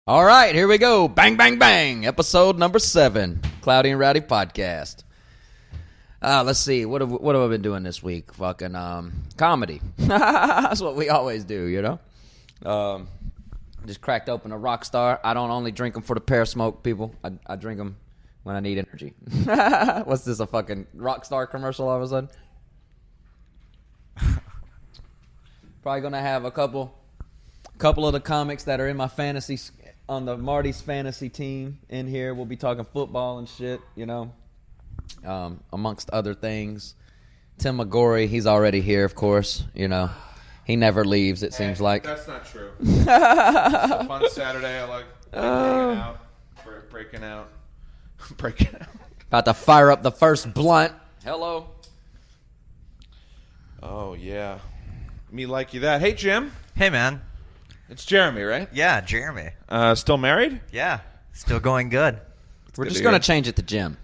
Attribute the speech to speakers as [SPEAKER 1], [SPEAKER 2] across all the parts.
[SPEAKER 1] All right, here we go. Bang, bang, bang. Episode number 7, Cloudy and Rowdy podcast. Let's see. What have I been doing this week? Fucking comedy. That's what we always do, you know? Just cracked open a Rockstar. I don't only drink them for the pear smoke, people. I drink them when I need energy. What's this, a fucking Rockstar commercial all of a sudden? Probably going to have a couple of the comics that are in my fantasy, on the Marty's fantasy team in here. We'll be talking football and shit, you know, amongst other things. Tim McGorry, he's already here, of course, you know. He never leaves, it seems like.
[SPEAKER 2] That's not true. It's a fun Saturday. I like breaking out.
[SPEAKER 1] About to fire up the first blunt. Hello.
[SPEAKER 2] Oh, yeah. Me like you that. Hey, Jim.
[SPEAKER 3] Hey, man.
[SPEAKER 2] It's Jeremy, right?
[SPEAKER 3] Yeah, Jeremy.
[SPEAKER 2] Still married?
[SPEAKER 3] Yeah. Still going good.
[SPEAKER 1] We're just going to change it to Jim.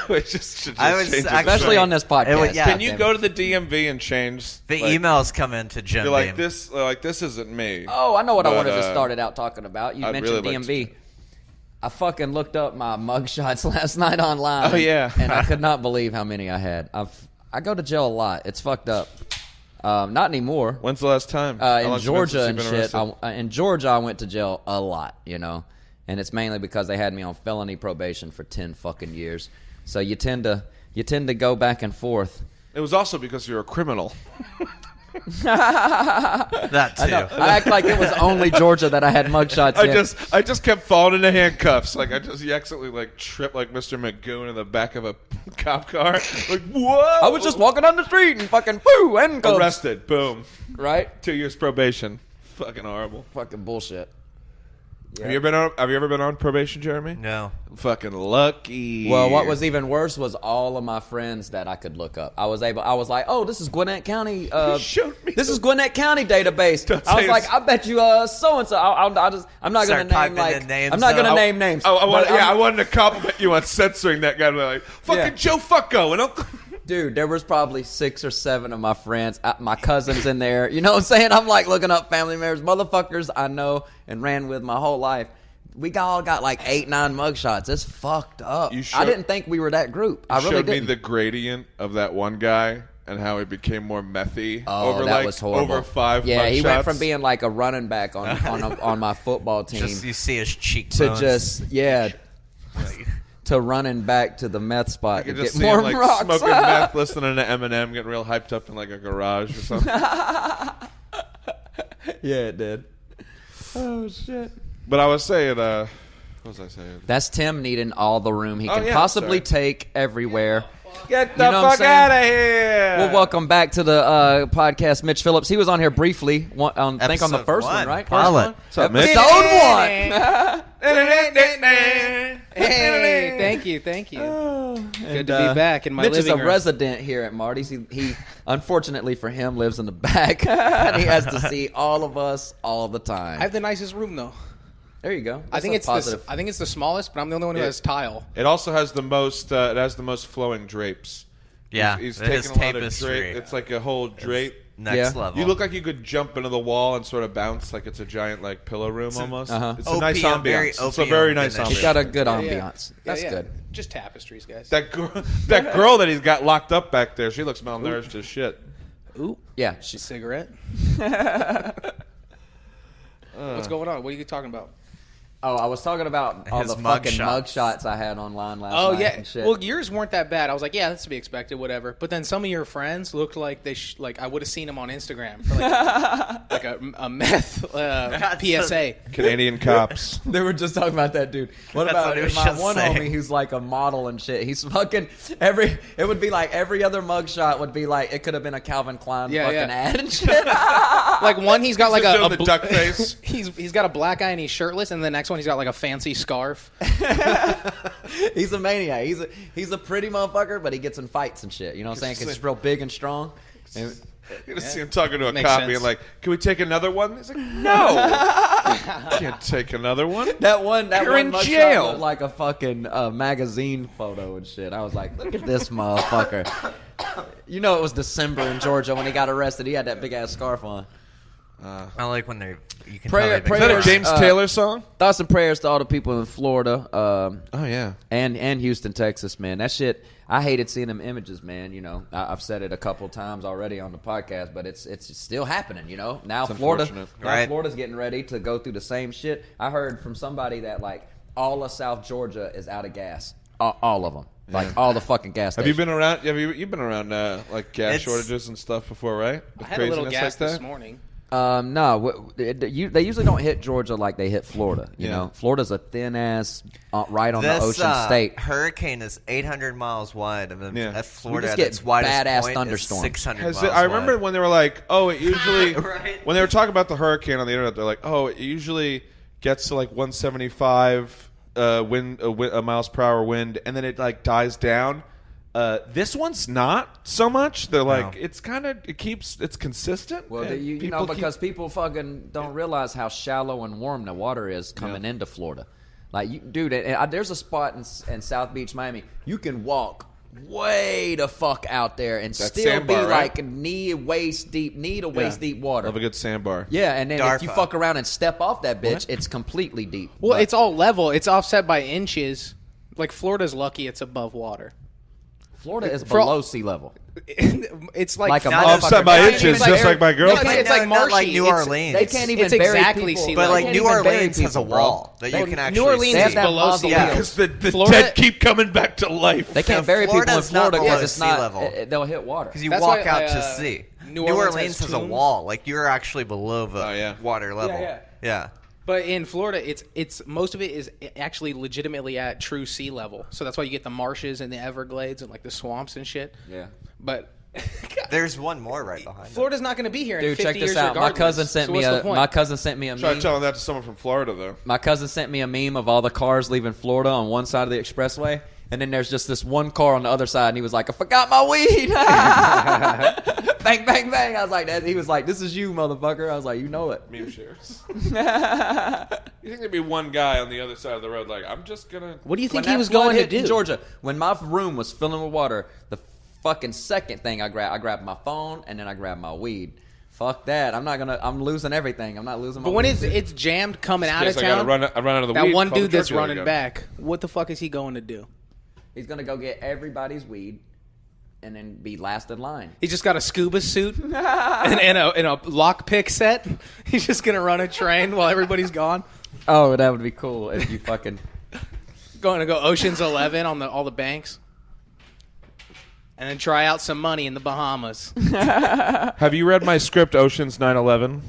[SPEAKER 3] Especially
[SPEAKER 1] on this podcast.
[SPEAKER 2] Can you go to the DMV and change?
[SPEAKER 3] The emails come into Jim.
[SPEAKER 2] You're like, this isn't me.
[SPEAKER 1] Oh, I know what I wanted to start it out talking about. You mentioned
[SPEAKER 2] really
[SPEAKER 1] DMV. I fucking looked up my mugshots last night online.
[SPEAKER 2] Oh, yeah.
[SPEAKER 1] And I could not believe how many I had. I go to jail a lot. It's fucked up. Not anymore.
[SPEAKER 2] When's the last time?
[SPEAKER 1] In Georgia and shit. In Georgia, I went to jail a lot, you know. And it's mainly because they had me on felony probation for 10 fucking years. So you tend to go back and forth.
[SPEAKER 2] It was also because you're a criminal.
[SPEAKER 3] That too.
[SPEAKER 1] I act like it was only Georgia that I had mugshots in.
[SPEAKER 2] I just kept falling into handcuffs. Like you accidentally tripped like Mr. Magoo in the back of a cop car. Like, whoa!
[SPEAKER 1] I was just walking down the street and fucking boo, handcuffs.
[SPEAKER 2] Arrested. Boom.
[SPEAKER 1] Right?
[SPEAKER 2] 2 years probation. Fucking horrible.
[SPEAKER 1] Fucking bullshit. Yeah.
[SPEAKER 2] Have you ever been on probation, Jeremy?
[SPEAKER 3] No.
[SPEAKER 2] Fucking lucky.
[SPEAKER 1] Well, what was even worse was all of my friends that I could look up. I was like, oh, this is Gwinnett County. This is Gwinnett County database. I was like, I bet you so and so. I'm not going to name names. I'm not going to name names.
[SPEAKER 2] I wanted to compliment you on censoring that guy. Like, fucking Joe Fucko and
[SPEAKER 1] Dude, there was probably 6 or 7 of my friends, my cousins in there. You know what I'm saying? I'm like looking up family members, motherfuckers I know and ran with my whole life. We all got like 8, 9 mugshots. It's fucked up. I didn't think we were that group. I really didn't.
[SPEAKER 2] Showed me the gradient of that one guy and how he became more methy
[SPEAKER 1] was horrible.
[SPEAKER 2] Over 5
[SPEAKER 1] Yeah,
[SPEAKER 2] mugshots.
[SPEAKER 1] he went from being like a running back on my football team.
[SPEAKER 3] Just you see his cheekbones.
[SPEAKER 1] To just, to running back to the meth spot
[SPEAKER 2] I could
[SPEAKER 1] to
[SPEAKER 2] just
[SPEAKER 1] get
[SPEAKER 2] see
[SPEAKER 1] more
[SPEAKER 2] him,
[SPEAKER 1] rocks.
[SPEAKER 2] smoking meth, listening to Eminem, getting real hyped up in like a garage or something.
[SPEAKER 1] Yeah, it did. Oh, shit.
[SPEAKER 2] But I was saying, what was I saying?
[SPEAKER 1] That's Tim needing all the room he can possibly take everywhere.
[SPEAKER 2] Get the fuck out of here!
[SPEAKER 1] Well, welcome back to the podcast, Mitch Phillips. He was on here briefly, I think on the first one, right?
[SPEAKER 3] Pilot.
[SPEAKER 2] What's up, Mitch?
[SPEAKER 1] Episode 1!
[SPEAKER 4] Hey, thank you. Good to be back in my
[SPEAKER 1] Mitch
[SPEAKER 4] living room.
[SPEAKER 1] Mitch is a resident here at Marty's. He unfortunately for him, lives in the back, and he has to see all of us all the time.
[SPEAKER 4] I have the nicest room, though.
[SPEAKER 1] There you go.
[SPEAKER 4] I think it's the smallest, but I'm the only one who has tile.
[SPEAKER 2] It also has the most. It has the most flowing drapes.
[SPEAKER 3] Yeah,
[SPEAKER 2] he's taking a lot of drape. It's like a whole drape.
[SPEAKER 3] Next level.
[SPEAKER 2] You look like you could jump into the wall and sort of bounce like it's a giant like pillow room almost. It's a nice ambiance. It's a very nice ambiance.
[SPEAKER 1] He's got a good ambiance. That's good.
[SPEAKER 4] Just tapestries, guys.
[SPEAKER 2] That girl that he's got locked up back there, she looks malnourished as shit.
[SPEAKER 4] Ooh.
[SPEAKER 1] Yeah.
[SPEAKER 4] Cigarette. What's going on? What are you talking about?
[SPEAKER 1] Oh, I was talking about all the fucking mugshots I had online last night.
[SPEAKER 4] Oh, yeah.
[SPEAKER 1] And shit.
[SPEAKER 4] Well, yours weren't that bad. I was like, yeah, that's to be expected, whatever. But then some of your friends looked like I would have seen them on Instagram for like a meth PSA.
[SPEAKER 2] Canadian cops.
[SPEAKER 1] They were just talking about that dude. What about my one homie who's like a model and shit? He's fucking it would be like every other mugshot would be like, it could have been a Calvin Klein ad and shit.
[SPEAKER 4] Like one, he's got like
[SPEAKER 2] a duck face.
[SPEAKER 4] He's got a black eye and he's shirtless, and the next one he's got like a fancy scarf.
[SPEAKER 1] He's a maniac. He's a pretty motherfucker, but he gets in fights and shit. You know what I'm saying? Because he's real big and strong.
[SPEAKER 2] You're going to see him talking to a cop being like, can we take another one? He's like, no. Can't take another one.
[SPEAKER 1] That one
[SPEAKER 2] You're in jail.
[SPEAKER 1] Looked like a fucking magazine photo and shit. I was like, look at this motherfucker. You know it was December in Georgia when he got arrested. He had that big-ass scarf on.
[SPEAKER 3] I like when you can
[SPEAKER 1] Prayer-
[SPEAKER 3] tell
[SPEAKER 2] Is that a
[SPEAKER 1] prayers,
[SPEAKER 2] James Taylor song?
[SPEAKER 1] Thoughts and prayers to all the people in Florida.
[SPEAKER 2] Oh yeah.
[SPEAKER 1] And Houston, Texas, man. That shit, I hated seeing them images, man. You know, I've said it a couple times already on the podcast, but it's still happening, you know. Now
[SPEAKER 2] It's
[SPEAKER 1] Florida's getting ready to go through the same shit. I heard from somebody that, like, all of South Georgia is out of gas. All of them. Like, all the fucking gas stations.
[SPEAKER 2] Have you been around? You've been around like gas
[SPEAKER 3] It's-
[SPEAKER 2] shortages and stuff before, right?
[SPEAKER 4] I
[SPEAKER 2] With
[SPEAKER 4] had a little
[SPEAKER 2] craziness
[SPEAKER 4] gas
[SPEAKER 2] like
[SPEAKER 4] this
[SPEAKER 2] that?
[SPEAKER 4] morning.
[SPEAKER 1] No, they usually don't hit Georgia like they hit Florida. You
[SPEAKER 2] Yeah.
[SPEAKER 1] know, Florida's a thin ass, right on
[SPEAKER 3] This
[SPEAKER 1] the ocean state.
[SPEAKER 3] hurricane is 800 miles wide, and then
[SPEAKER 2] Yeah.
[SPEAKER 3] at Florida
[SPEAKER 1] just
[SPEAKER 3] at
[SPEAKER 1] get
[SPEAKER 3] its widest
[SPEAKER 1] badass
[SPEAKER 3] point
[SPEAKER 1] thunderstorms.
[SPEAKER 3] is 600
[SPEAKER 2] Has
[SPEAKER 3] miles
[SPEAKER 2] I remember
[SPEAKER 3] wide.
[SPEAKER 2] when they were like, oh, it usually
[SPEAKER 3] Right.
[SPEAKER 2] when they were talking about the hurricane on the internet, they're like, oh, it usually gets to like 175 miles per hour wind, and then it like dies down. This one's not so much. They're like, it's consistent.
[SPEAKER 1] Well,
[SPEAKER 2] and
[SPEAKER 1] you know,
[SPEAKER 2] people keep-
[SPEAKER 1] because people fucking don't realize how shallow and warm the water is coming into Florida. Like, dude, there's a spot in South Beach, Miami. You can walk way the fuck out there and
[SPEAKER 2] That
[SPEAKER 1] still be
[SPEAKER 2] sandbar, right?
[SPEAKER 1] like knee to waist deep water.
[SPEAKER 2] Love a good sandbar.
[SPEAKER 1] Yeah, and then if you
[SPEAKER 3] Darpa.
[SPEAKER 1] fuck around and step off that bitch, it's completely deep.
[SPEAKER 4] Well,
[SPEAKER 1] But
[SPEAKER 4] it's all level. It's offset by inches. Like, Florida's lucky it's above water.
[SPEAKER 1] Florida is
[SPEAKER 4] for all-
[SPEAKER 1] below sea level.
[SPEAKER 4] It's like,
[SPEAKER 1] Like a
[SPEAKER 3] Not
[SPEAKER 1] motherfucker.
[SPEAKER 2] Offset by
[SPEAKER 1] They can't
[SPEAKER 2] inches,
[SPEAKER 1] even
[SPEAKER 2] just
[SPEAKER 1] bury-
[SPEAKER 2] like my girl.
[SPEAKER 4] No, it's like
[SPEAKER 3] not
[SPEAKER 4] marshy.
[SPEAKER 3] like New
[SPEAKER 4] It's-
[SPEAKER 3] Orleans.
[SPEAKER 1] They can't even
[SPEAKER 4] It's
[SPEAKER 1] bury
[SPEAKER 4] exactly
[SPEAKER 1] people.
[SPEAKER 4] sea
[SPEAKER 3] But
[SPEAKER 4] level.
[SPEAKER 3] like
[SPEAKER 1] They
[SPEAKER 3] New
[SPEAKER 1] can't even bury
[SPEAKER 3] Orleans has a
[SPEAKER 1] people, bro.
[SPEAKER 3] wall that you can actually
[SPEAKER 4] New Orleans
[SPEAKER 3] see.
[SPEAKER 1] They have
[SPEAKER 4] is
[SPEAKER 1] that
[SPEAKER 4] below sea
[SPEAKER 1] mausoleum.
[SPEAKER 4] level.
[SPEAKER 2] Because the
[SPEAKER 4] Florida-
[SPEAKER 2] dead keep coming back to life.
[SPEAKER 1] They can't bury people in
[SPEAKER 3] Florida's not
[SPEAKER 1] Florida
[SPEAKER 3] below
[SPEAKER 1] because it's
[SPEAKER 3] sea
[SPEAKER 1] not.
[SPEAKER 3] level.
[SPEAKER 1] They'll hit water.
[SPEAKER 3] Because you
[SPEAKER 4] That's
[SPEAKER 3] walk
[SPEAKER 4] why,
[SPEAKER 3] out to sea.
[SPEAKER 4] New
[SPEAKER 3] New
[SPEAKER 4] Orleans
[SPEAKER 3] Orleans
[SPEAKER 4] has
[SPEAKER 3] has a
[SPEAKER 4] tombs.
[SPEAKER 3] wall. Like you're actually below the
[SPEAKER 2] Oh, yeah.
[SPEAKER 3] water level.
[SPEAKER 4] yeah. But in Florida, it's most of it is actually legitimately at true sea level. So that's why you get the marshes and the Everglades and like the swamps and shit.
[SPEAKER 1] Yeah.
[SPEAKER 4] But
[SPEAKER 3] There's one more right behind it.
[SPEAKER 4] Florida's not going to be here in
[SPEAKER 1] Dude,
[SPEAKER 4] 50
[SPEAKER 1] check
[SPEAKER 4] years
[SPEAKER 1] this out. My
[SPEAKER 4] regardless.
[SPEAKER 1] cousin sent
[SPEAKER 4] So
[SPEAKER 1] me
[SPEAKER 4] what's the
[SPEAKER 1] a.
[SPEAKER 4] point?
[SPEAKER 1] My cousin sent me a
[SPEAKER 2] Try
[SPEAKER 1] meme.
[SPEAKER 2] telling that to someone from Florida, though.
[SPEAKER 1] My cousin sent me a meme of all the cars leaving Florida on one side of the expressway, and then there's just this one car on the other side, and he was like, "I forgot my weed." Bang, bang, bang. I was like, that. He was like, "This is you, motherfucker." I was like, "You know it."
[SPEAKER 2] Meme shares. You think there'd be one guy on the other side of the road like, I'm just going to...
[SPEAKER 4] What do you think
[SPEAKER 1] When
[SPEAKER 4] he
[SPEAKER 1] that
[SPEAKER 4] was
[SPEAKER 1] flood
[SPEAKER 4] going to
[SPEAKER 1] hit in
[SPEAKER 4] do?
[SPEAKER 1] Georgia, when my room was filling with water, the fucking second thing I grabbed my phone, and then I grabbed my weed. Fuck that. I'm losing everything. I'm not losing my
[SPEAKER 4] But when
[SPEAKER 1] weed.
[SPEAKER 4] it's jammed coming out of
[SPEAKER 2] I gotta
[SPEAKER 4] town,
[SPEAKER 2] run out of the
[SPEAKER 4] that
[SPEAKER 2] weed,
[SPEAKER 4] one
[SPEAKER 2] call the
[SPEAKER 4] dude that's
[SPEAKER 2] drug dealer
[SPEAKER 4] running
[SPEAKER 2] again.
[SPEAKER 4] back, what the fuck is he going to do?
[SPEAKER 1] He's going to go get everybody's weed and then be last in line.
[SPEAKER 4] He's just got a scuba suit and a lockpick set. He's just going to run a train while everybody's gone.
[SPEAKER 1] Oh, that would be cool if you fucking...
[SPEAKER 4] Going to go Ocean's 11 on all the banks. And then try out some money in the Bahamas.
[SPEAKER 2] Have you read my script, Ocean's 9/11?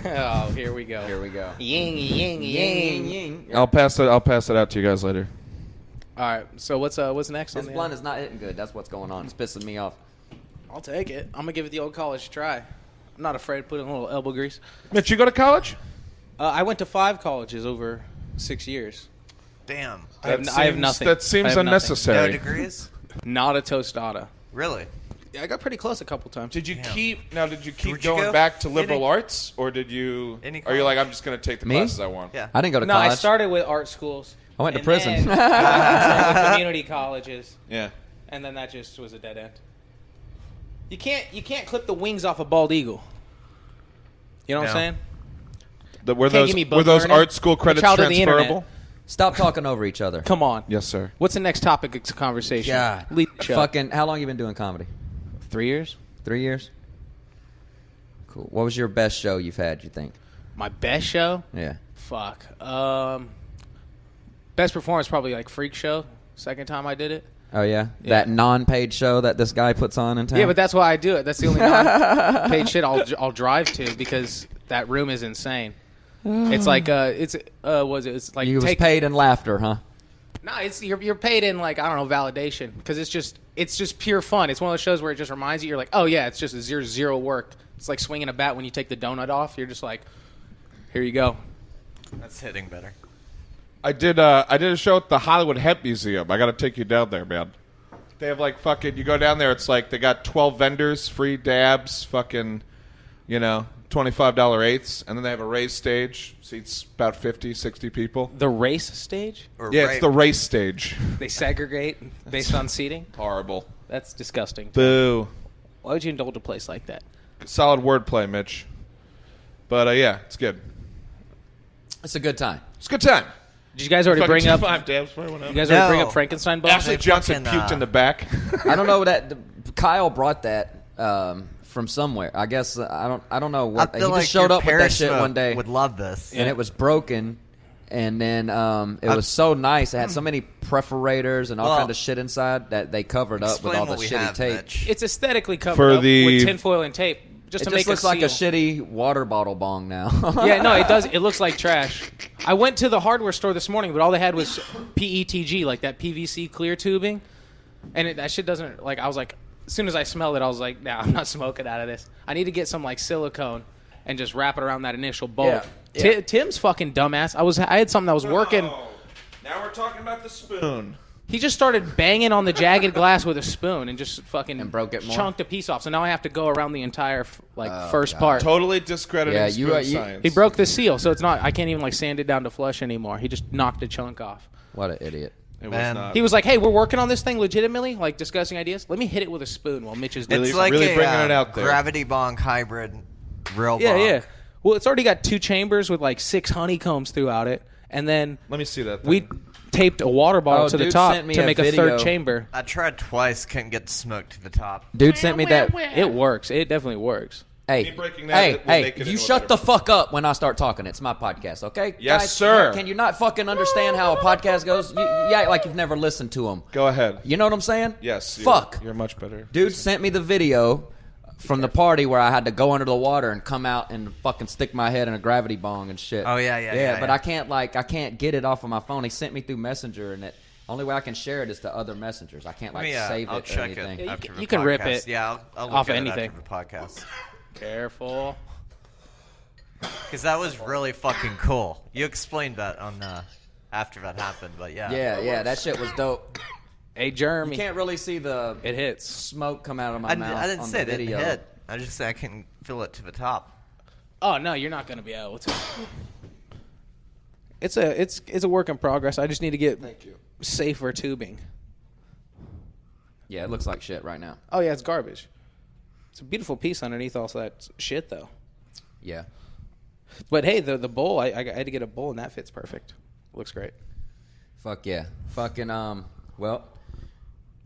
[SPEAKER 4] Oh, here we go.
[SPEAKER 1] Here we go.
[SPEAKER 4] Ying, ying, ying.
[SPEAKER 1] Ying.
[SPEAKER 2] I'll pass it out to you guys later.
[SPEAKER 4] All right, so what's next
[SPEAKER 1] This
[SPEAKER 4] on the
[SPEAKER 1] blunt is not hitting good. That's what's going on. It's pissing me off.
[SPEAKER 4] I'll take it. I'm going to give it the old college try. I'm not afraid to put in a little elbow grease.
[SPEAKER 2] Mitch, you go to college?
[SPEAKER 4] I went to 5 colleges over 6 years.
[SPEAKER 3] Damn.
[SPEAKER 4] I have nothing.
[SPEAKER 2] That seems
[SPEAKER 4] I have nothing.
[SPEAKER 3] No
[SPEAKER 2] unnecessary.
[SPEAKER 3] degrees?
[SPEAKER 4] Not a tostada.
[SPEAKER 3] Really?
[SPEAKER 4] Yeah, I got pretty close a couple times.
[SPEAKER 2] Did you keep
[SPEAKER 3] Where'd you
[SPEAKER 2] going
[SPEAKER 3] go?
[SPEAKER 2] back to liberal
[SPEAKER 3] Any-
[SPEAKER 2] arts, or did you?
[SPEAKER 3] Any
[SPEAKER 2] Are you like,
[SPEAKER 3] college?
[SPEAKER 2] I'm just going to take the
[SPEAKER 1] Me?
[SPEAKER 2] classes I want?
[SPEAKER 3] Yeah.
[SPEAKER 1] I didn't go to
[SPEAKER 4] No,
[SPEAKER 1] college.
[SPEAKER 4] I started with art schools.
[SPEAKER 1] I went to
[SPEAKER 4] and
[SPEAKER 1] prison.
[SPEAKER 4] then I went to community colleges,
[SPEAKER 2] Yeah.
[SPEAKER 4] and then that just was a dead end. You can't clip the wings off a bald eagle. You know what I'm
[SPEAKER 3] No.
[SPEAKER 4] saying?
[SPEAKER 2] Were
[SPEAKER 4] Can't give me book
[SPEAKER 2] those
[SPEAKER 4] learning.
[SPEAKER 2] art school credits
[SPEAKER 4] child of the internet.
[SPEAKER 2] transferable?
[SPEAKER 1] Stop talking over each other.
[SPEAKER 4] Come on.
[SPEAKER 2] Yes, sir.
[SPEAKER 4] What's the next topic of conversation?
[SPEAKER 1] God.
[SPEAKER 4] Lead the show.
[SPEAKER 1] Fucking, how long you been doing comedy?
[SPEAKER 4] 3 years.
[SPEAKER 1] 3 years? Cool. What was your best show you've had, you think?
[SPEAKER 4] My best show?
[SPEAKER 1] Yeah.
[SPEAKER 4] Fuck. Best performance probably like Freak Show. Second time I did it.
[SPEAKER 1] Oh, yeah?
[SPEAKER 4] Yeah.
[SPEAKER 1] That non-paid show that this guy puts on in town?
[SPEAKER 4] Yeah, but that's why I do it. That's the only non-paid shit I'll drive to because that room is insane. It's like it's like
[SPEAKER 1] You was paid in laughter, huh?
[SPEAKER 4] No, it's you're paid in like I don't know validation because it's just pure fun. It's one of those shows where it just reminds you you're like, oh yeah, it's just zero work. It's like swinging a bat when you take the donut off. You're just like, here you go.
[SPEAKER 3] That's hitting better.
[SPEAKER 2] I did a show at the Hollywood Hemp Museum. I got to take you down there, man. They have like fucking. You go down there. It's like they got 12 vendors, free dabs, fucking, $25 eighths, and then they have a race stage. Seats about 50, 60 people.
[SPEAKER 4] The race stage?
[SPEAKER 3] Or
[SPEAKER 2] Yeah,
[SPEAKER 3] right-
[SPEAKER 2] it's the race stage.
[SPEAKER 4] They segregate based on seating?
[SPEAKER 2] Horrible.
[SPEAKER 4] That's disgusting.
[SPEAKER 2] Boo.
[SPEAKER 4] Why would you indulge a place like that?
[SPEAKER 2] Solid wordplay, Mitch. But yeah, it's good.
[SPEAKER 1] It's a good time.
[SPEAKER 2] It's a good time.
[SPEAKER 4] Did you guys already bring up?
[SPEAKER 2] Five dabs for everyone else.
[SPEAKER 4] You guys already bring up Frankenstein bones?
[SPEAKER 2] Ashley Johnson puked in the back.
[SPEAKER 1] I don't know Kyle brought that from somewhere. I guess I don't know what. He just showed up with that shit one day.
[SPEAKER 3] Would love this,
[SPEAKER 1] and it was broken. And then it was so nice. It had so many perforators and all kind of shit inside that they covered up with all the shitty tape.
[SPEAKER 3] Mitch.
[SPEAKER 4] It's aesthetically covered up with tinfoil and tape. Just to make
[SPEAKER 1] looks like a shitty water bottle bong now.
[SPEAKER 4] Yeah, no, it does. It looks like trash. I went to the hardware store this morning, but all they had was PETG, like that PVC clear tubing. And that shit doesn't, like, I was like, as soon as I smelled it, I was like, nah, I'm not smoking out of this. I need to get some, like, silicone and just wrap it around that initial bolt. Yeah. Tim's fucking dumbass. I had something that was working.
[SPEAKER 2] Oh, now we're talking about the spoon.
[SPEAKER 4] He just started banging on the jagged glass with a spoon and just fucking
[SPEAKER 1] broke it more.
[SPEAKER 4] Chunked a piece off. So now I have to go around the entire first part.
[SPEAKER 2] Totally discrediting spoon science.
[SPEAKER 4] He broke the seal, so it's not. I can't even like sand it down to flush anymore. He just knocked a chunk off.
[SPEAKER 1] What an idiot!
[SPEAKER 2] It was not.
[SPEAKER 4] He was like, "Hey, we're working on this thing legitimately, like discussing ideas. Let me hit it with a spoon while Mitch is doing
[SPEAKER 3] It's
[SPEAKER 4] it."
[SPEAKER 3] like
[SPEAKER 2] really
[SPEAKER 3] a
[SPEAKER 2] bringing it out there.
[SPEAKER 3] gravity bong hybrid, real bong.
[SPEAKER 4] Yeah. Well, it's already got 2 chambers with like 6 honeycombs throughout it, and then
[SPEAKER 2] Let me see that thing.
[SPEAKER 4] we taped a water bottle to the top
[SPEAKER 1] sent me
[SPEAKER 4] to
[SPEAKER 1] a
[SPEAKER 4] make a
[SPEAKER 1] video.
[SPEAKER 4] 3rd chamber.
[SPEAKER 3] I tried twice, couldn't get smoke to the top.
[SPEAKER 1] Dude sent me that.
[SPEAKER 4] It works. It definitely works.
[SPEAKER 1] Hey,
[SPEAKER 2] Me breaking that will make it
[SPEAKER 1] you
[SPEAKER 2] into a
[SPEAKER 1] shut
[SPEAKER 2] better-
[SPEAKER 1] the fuck up when I start talking. It's my podcast, okay?
[SPEAKER 2] Yes,
[SPEAKER 1] Guys,
[SPEAKER 2] sir.
[SPEAKER 1] Can you not fucking understand how a podcast goes? You act like you've never listened to them.
[SPEAKER 2] Go ahead.
[SPEAKER 1] You know what I'm saying?
[SPEAKER 2] Yes.
[SPEAKER 1] Fuck.
[SPEAKER 2] You're much better.
[SPEAKER 1] Dude sent me the video from the party where I had to go under the water and come out and fucking stick my head in a gravity bong and shit.
[SPEAKER 3] Oh, yeah.
[SPEAKER 1] But I can't get it off of my phone. He sent me through Messenger, and only way I can share it is to other messengers. I can't save
[SPEAKER 3] I'll
[SPEAKER 1] it or
[SPEAKER 3] check
[SPEAKER 1] anything.
[SPEAKER 3] it after the
[SPEAKER 4] You can rip
[SPEAKER 3] podcast.
[SPEAKER 4] it
[SPEAKER 3] Yeah, I'll look
[SPEAKER 4] off
[SPEAKER 3] at
[SPEAKER 4] anything.
[SPEAKER 3] it after the podcast.
[SPEAKER 4] Careful.
[SPEAKER 3] Because that was really fucking cool. You explained that on after that happened, but yeah.
[SPEAKER 1] Yeah, that shit was dope.
[SPEAKER 4] Hey, Jeremy.
[SPEAKER 1] You can't really see the
[SPEAKER 4] It hits.
[SPEAKER 1] smoke come out of my mouth.
[SPEAKER 3] I didn't
[SPEAKER 1] on
[SPEAKER 3] say
[SPEAKER 1] the
[SPEAKER 3] it didn't
[SPEAKER 1] video.
[SPEAKER 3] hit. I just said I can feel it to the top.
[SPEAKER 4] Oh no, you're not gonna be able to. It's a work in progress. I just need to get safer tubing.
[SPEAKER 1] Yeah, it looks like shit right now.
[SPEAKER 4] Oh yeah, it's garbage. It's a beautiful piece underneath all that shit though.
[SPEAKER 1] Yeah.
[SPEAKER 4] But hey, the bowl, I had to get a bowl and that fits perfect. Looks great.
[SPEAKER 1] Fuck yeah. Fucking well,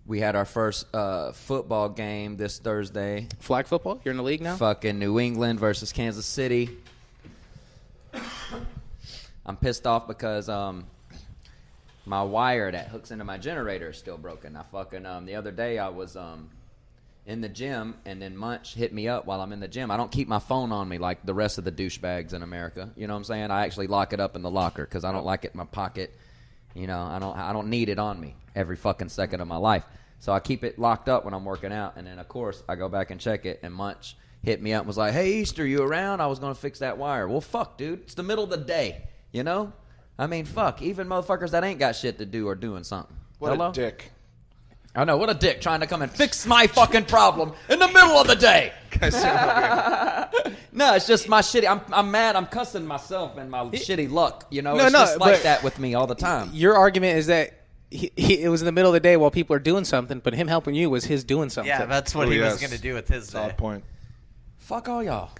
[SPEAKER 1] we had our first football game this Thursday.
[SPEAKER 4] Flag football? You're in the league now?
[SPEAKER 1] Fucking New England versus Kansas City. I'm pissed off because my wire that hooks into my generator is still broken. I fucking the other day I was in the gym, and then Munch hit me up while I'm in the gym. I don't keep my phone on me like the rest of the douchebags in America. You know what I'm saying? I actually lock it up in the locker because I don't like it in my pocket. You know, I don't need it on me every fucking second of my life. So I keep it locked up when I'm working out, and then of course I go back and check it, and Munch hit me up and was like, "Hey, Easter, you around? I was gonna fix that wire." Well, fuck, dude. It's the middle of the day. You know? I mean, fuck. Even motherfuckers that ain't got shit to do are doing something.
[SPEAKER 2] What
[SPEAKER 1] Hello?
[SPEAKER 2] a dick.
[SPEAKER 1] I know, what a dick trying to come and fix my fucking problem in the middle of the day. No, it's just my shitty. I'm mad. I'm cussing myself and my shitty luck. You know, it's just like that with me all the time.
[SPEAKER 4] Your argument is that it was in the middle of the day while people are doing something, but him helping you was his doing something.
[SPEAKER 3] Yeah, that's what he was going to do with his day.
[SPEAKER 2] Solid point.
[SPEAKER 1] Fuck all y'all.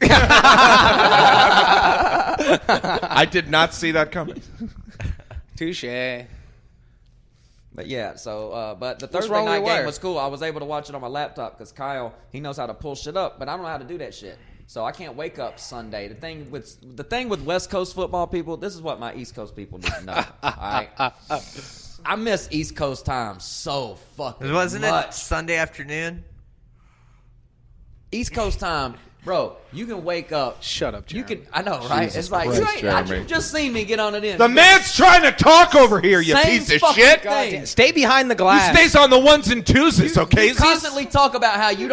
[SPEAKER 2] I did not see that coming.
[SPEAKER 4] Touche.
[SPEAKER 1] But yeah, so but the
[SPEAKER 4] What's
[SPEAKER 1] Thursday
[SPEAKER 4] wrong with
[SPEAKER 1] night
[SPEAKER 4] your
[SPEAKER 1] game
[SPEAKER 4] wire?
[SPEAKER 1] was cool. I was able to watch it on my laptop because Kyle, he knows how to pull shit up, but I don't know how to do that shit. So I can't wake up Sunday. The thing with West Coast football people, this is what my East Coast people need to know. All right, I miss East Coast time so fucking
[SPEAKER 3] Wasn't
[SPEAKER 1] much.
[SPEAKER 3] it Sunday afternoon?
[SPEAKER 1] East Coast time, bro. You can wake up.
[SPEAKER 4] Shut up, Jeremy.
[SPEAKER 1] You can. I know, right?
[SPEAKER 2] Jesus
[SPEAKER 1] it's like
[SPEAKER 2] Christ,
[SPEAKER 1] you
[SPEAKER 2] Jeremy.
[SPEAKER 1] just seen me get on it in.
[SPEAKER 2] The man's trying to talk over here, you
[SPEAKER 1] Same
[SPEAKER 2] piece of
[SPEAKER 1] fucking
[SPEAKER 2] shit.
[SPEAKER 1] thing.
[SPEAKER 4] Stay behind the
[SPEAKER 2] He
[SPEAKER 4] glass.
[SPEAKER 2] stays on the ones and twosies, okay?
[SPEAKER 1] You constantly talk about how you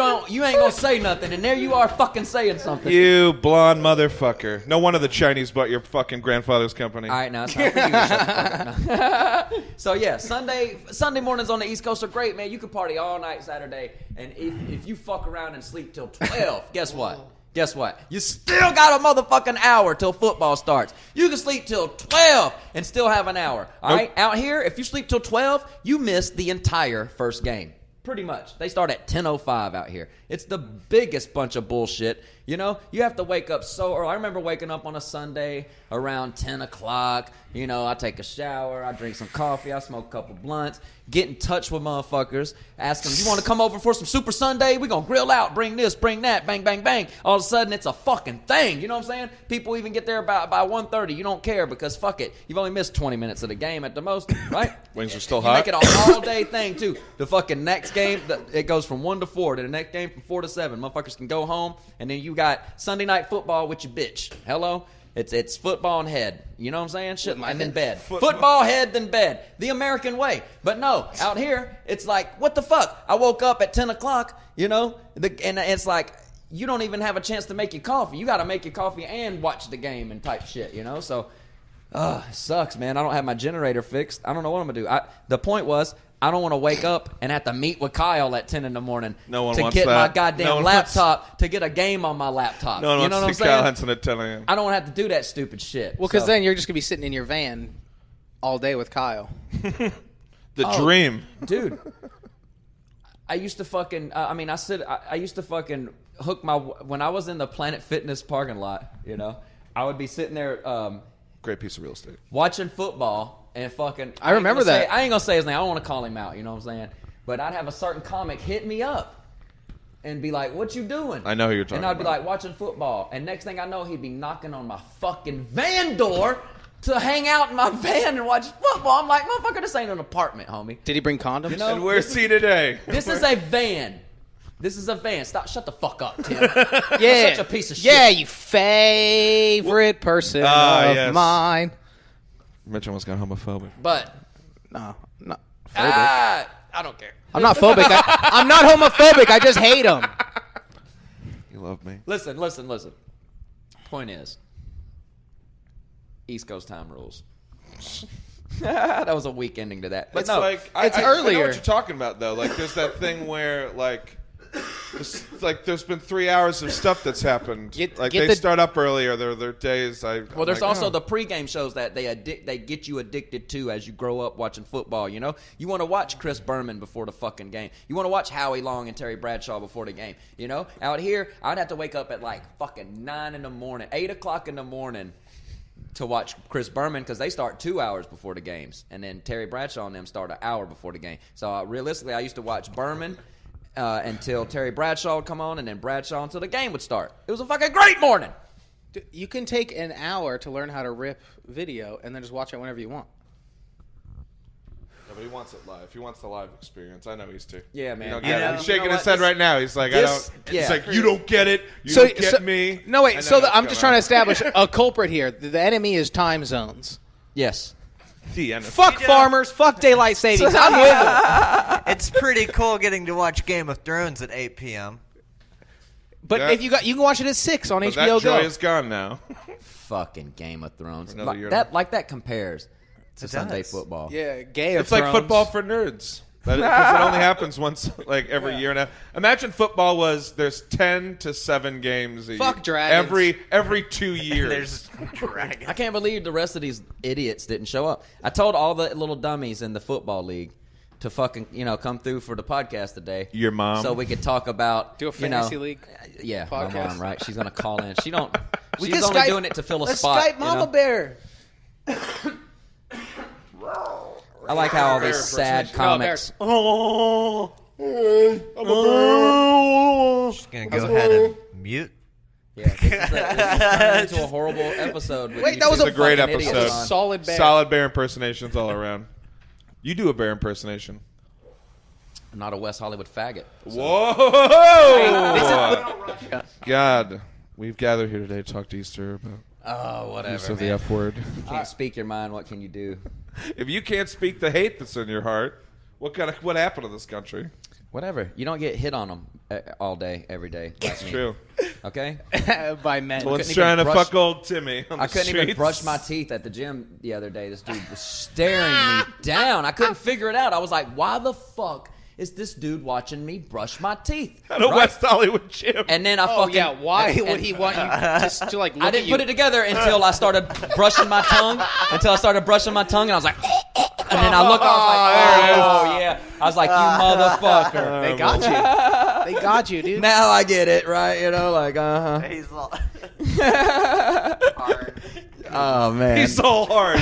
[SPEAKER 1] ain't gonna say nothing, and there you are fucking saying something.
[SPEAKER 2] You blonde motherfucker. No one of the Chinese bought your fucking grandfather's company.
[SPEAKER 1] All right, now it's time for you to shut the fuck up. No. So yeah, Sunday mornings on the East Coast are great, man. You can party all night Saturday, and if you fuck around and sleep till 12, guess what? Guess what? You still got a motherfucking hour till football starts. You can sleep till 12 and still have an hour. All right? Out here, if you sleep till 12, you miss the entire first game. Pretty much. They start at 10:05 out here. It's the biggest bunch of bullshit. You know, you have to wake up so early. I remember waking up on a Sunday around 10 o'clock. You know, I take a shower, I drink some coffee, I smoke a couple blunts, get in touch with motherfuckers, ask them, you want to come over for some Super Sunday? We're going to grill out, bring this, bring that, bang, bang, bang. All of a sudden, it's a fucking thing. You know what I'm saying? People even get there by 1:30. You don't care because fuck it. You've only missed 20 minutes of the game at the most, right?
[SPEAKER 2] Wings are still
[SPEAKER 1] You
[SPEAKER 2] hot.
[SPEAKER 1] make it an all-day thing, too. The fucking next game, it goes from 1 to 4. To the next game from 4 to 7. Motherfuckers can go home, and then you got Sunday night football with your bitch. Hello? It's football and head. You know what I'm saying? Shit, and then bed. Football, head, then bed. The American way. But no, out here, it's like, what the fuck? I woke up at 10 o'clock, you know, and it's like, you don't even have a chance to make your coffee. You got to make your coffee and watch the game and type shit, you know? So, it sucks, man. I don't have my generator fixed. I don't know what I'm going to do. The point was, I don't want to wake up and have to meet with Kyle at 10 in the morning to get my goddamn laptop to get a game on my laptop.
[SPEAKER 2] No one
[SPEAKER 1] you know
[SPEAKER 2] wants
[SPEAKER 1] what
[SPEAKER 2] to
[SPEAKER 1] I'm
[SPEAKER 2] see Kyle
[SPEAKER 1] saying?
[SPEAKER 2] Henson at 10 a.m.
[SPEAKER 1] I don't want to have to do that stupid shit.
[SPEAKER 4] Well, because then you're just going to be sitting in your van all day with Kyle.
[SPEAKER 2] The dream.
[SPEAKER 1] Dude, I used to fucking, I used to fucking hook when I was in the Planet Fitness parking lot, you know, I would be sitting there
[SPEAKER 2] Great piece of real estate.
[SPEAKER 1] watching football and fucking.
[SPEAKER 4] I remember that.
[SPEAKER 1] I ain't gonna say his name. I don't want to call him out. You know what I'm saying? But I'd have a certain comic hit me up and be like, "What you doing?"
[SPEAKER 2] I know who you're talking about.
[SPEAKER 1] And I'd be like, "Watching football." And next thing I know, he'd be knocking on my fucking van door to hang out in my van and watch football. I'm like, "Motherfucker, this ain't an apartment, homie."
[SPEAKER 4] Did he bring condoms?
[SPEAKER 1] You know?
[SPEAKER 2] And where's he today?
[SPEAKER 1] This is a van. This is a van. Shut the fuck up, Tim.
[SPEAKER 4] Yeah.
[SPEAKER 1] You're such a piece of shit.
[SPEAKER 4] Yeah, you favorite person of
[SPEAKER 2] yes.
[SPEAKER 4] mine.
[SPEAKER 2] Mitch almost got homophobic.
[SPEAKER 1] But
[SPEAKER 4] No, not phobic.
[SPEAKER 1] I don't care.
[SPEAKER 4] I'm not phobic. I'm not homophobic. I just hate him.
[SPEAKER 2] You love me.
[SPEAKER 1] Listen. Point is, East Coast time rules. That was a weak ending to that. But
[SPEAKER 2] It's
[SPEAKER 1] no,
[SPEAKER 2] like
[SPEAKER 4] it's
[SPEAKER 2] I know
[SPEAKER 4] earlier.
[SPEAKER 2] what you're talking about though. Like there's that thing where there's been 3 hours of stuff that's happened. They start up earlier. Their days.
[SPEAKER 1] well, there's also the pregame shows that they get you addicted to as you grow up watching football. You know, you want to watch Chris Berman before the fucking game. You want to watch Howie Long and Terry Bradshaw before the game. You know, out here, I'd have to wake up at like fucking 9 in the morning, 8 o'clock in the morning to watch Chris Berman because they start 2 hours before the games, and then Terry Bradshaw and them start an hour before the game. So realistically, I used to watch Berman until Terry Bradshaw would come on, and then Bradshaw until the game would start. It was a fucking great morning.
[SPEAKER 4] You can take an hour to learn how to rip video and then just watch it whenever you want.
[SPEAKER 2] Yeah, but he wants it live. He wants the live experience. I know he's too.
[SPEAKER 1] Yeah, man.
[SPEAKER 2] He's shaking his head right now. He's like, He's like, you don't get it. You don't get me.
[SPEAKER 4] No, wait.
[SPEAKER 2] And
[SPEAKER 4] So
[SPEAKER 2] then
[SPEAKER 4] I'm just trying to establish a culprit here. The enemy is time zones.
[SPEAKER 1] Yes.
[SPEAKER 2] the NFL.
[SPEAKER 4] Fuck farmers. Fuck daylight savings. I'm with it.
[SPEAKER 3] It's pretty cool getting to watch Game of Thrones at 8 p.m.
[SPEAKER 4] But
[SPEAKER 2] Yeah.
[SPEAKER 4] if you can watch it at 6 on
[SPEAKER 2] But
[SPEAKER 4] HBO
[SPEAKER 2] that joy
[SPEAKER 4] Go.
[SPEAKER 2] is gone now.
[SPEAKER 1] Fucking Game of Thrones.
[SPEAKER 2] Another year.
[SPEAKER 1] That compares to
[SPEAKER 3] It
[SPEAKER 1] Sunday
[SPEAKER 3] does.
[SPEAKER 1] football.
[SPEAKER 4] Yeah, Gay of
[SPEAKER 2] It's like
[SPEAKER 4] Thrones.
[SPEAKER 2] football for nerds. Because it only happens once, like every year and a half. Imagine football was there's 10 to 7 games a
[SPEAKER 4] Fuck
[SPEAKER 2] year.
[SPEAKER 4] dragons.
[SPEAKER 2] Every 2 years.
[SPEAKER 3] There's dragons.
[SPEAKER 1] I can't believe the rest of these idiots didn't show up. I told all the little dummies in the football league to fucking, come through for the podcast today.
[SPEAKER 2] Your mom?
[SPEAKER 1] So we could talk about
[SPEAKER 4] Do a fantasy league
[SPEAKER 1] Yeah,
[SPEAKER 4] podcast.
[SPEAKER 1] my mom, right? She's gonna call in. She's only
[SPEAKER 4] Skype-
[SPEAKER 1] doing it to fill a
[SPEAKER 4] Let's
[SPEAKER 1] spot.
[SPEAKER 4] Skype Mama Bear.
[SPEAKER 1] I like how all these
[SPEAKER 2] Bear
[SPEAKER 1] sad
[SPEAKER 2] impersonation.
[SPEAKER 1] comics.
[SPEAKER 2] Oh, I'm a bear.
[SPEAKER 3] Just gonna go ahead and mute.
[SPEAKER 1] Yeah, this is turning into a horrible episode. With
[SPEAKER 4] Wait,
[SPEAKER 1] you
[SPEAKER 4] that was
[SPEAKER 1] two
[SPEAKER 2] a great
[SPEAKER 1] fucking idiots
[SPEAKER 2] episode.
[SPEAKER 1] on.
[SPEAKER 4] Solid bear.
[SPEAKER 2] Solid bear impersonations all around. You do a bear impersonation.
[SPEAKER 1] I'm not a West Hollywood faggot.
[SPEAKER 2] Whoa! God, we've gathered here today to talk to Easter about
[SPEAKER 1] Oh, whatever.
[SPEAKER 2] use of the
[SPEAKER 1] Man.
[SPEAKER 2] F word.
[SPEAKER 1] You can't speak your mind. What can you do?
[SPEAKER 2] If you can't speak the hate that's in your heart, what happened to this country?
[SPEAKER 1] Whatever. You don't get hit on them all day, every day.
[SPEAKER 2] It's true.
[SPEAKER 1] Okay?
[SPEAKER 4] By men.
[SPEAKER 2] Well, it's
[SPEAKER 1] even
[SPEAKER 2] trying to
[SPEAKER 1] brush-
[SPEAKER 2] fuck old Timmy. On
[SPEAKER 1] I
[SPEAKER 2] the
[SPEAKER 1] couldn't even
[SPEAKER 2] streets.
[SPEAKER 1] brush my teeth at the gym the other day. This dude was staring me down. I couldn't figure it out. I was like, why the fuck is this dude watching me brush my teeth?
[SPEAKER 2] at a
[SPEAKER 1] Right?
[SPEAKER 2] West Hollywood gym.
[SPEAKER 1] And then I
[SPEAKER 4] Oh,
[SPEAKER 1] fucking...
[SPEAKER 4] yeah. Why
[SPEAKER 1] and-
[SPEAKER 4] would he want you just to, like, look
[SPEAKER 1] I
[SPEAKER 4] at
[SPEAKER 1] didn't
[SPEAKER 4] you?
[SPEAKER 1] put it together until I started brushing my tongue. And I was like... And then I look, I was like, oh, yeah. I was like, you motherfucker.
[SPEAKER 4] They got you. They got you, dude.
[SPEAKER 1] Now I get it, right? You know, like,
[SPEAKER 3] He's all
[SPEAKER 1] Oh, man.
[SPEAKER 2] He's so hard.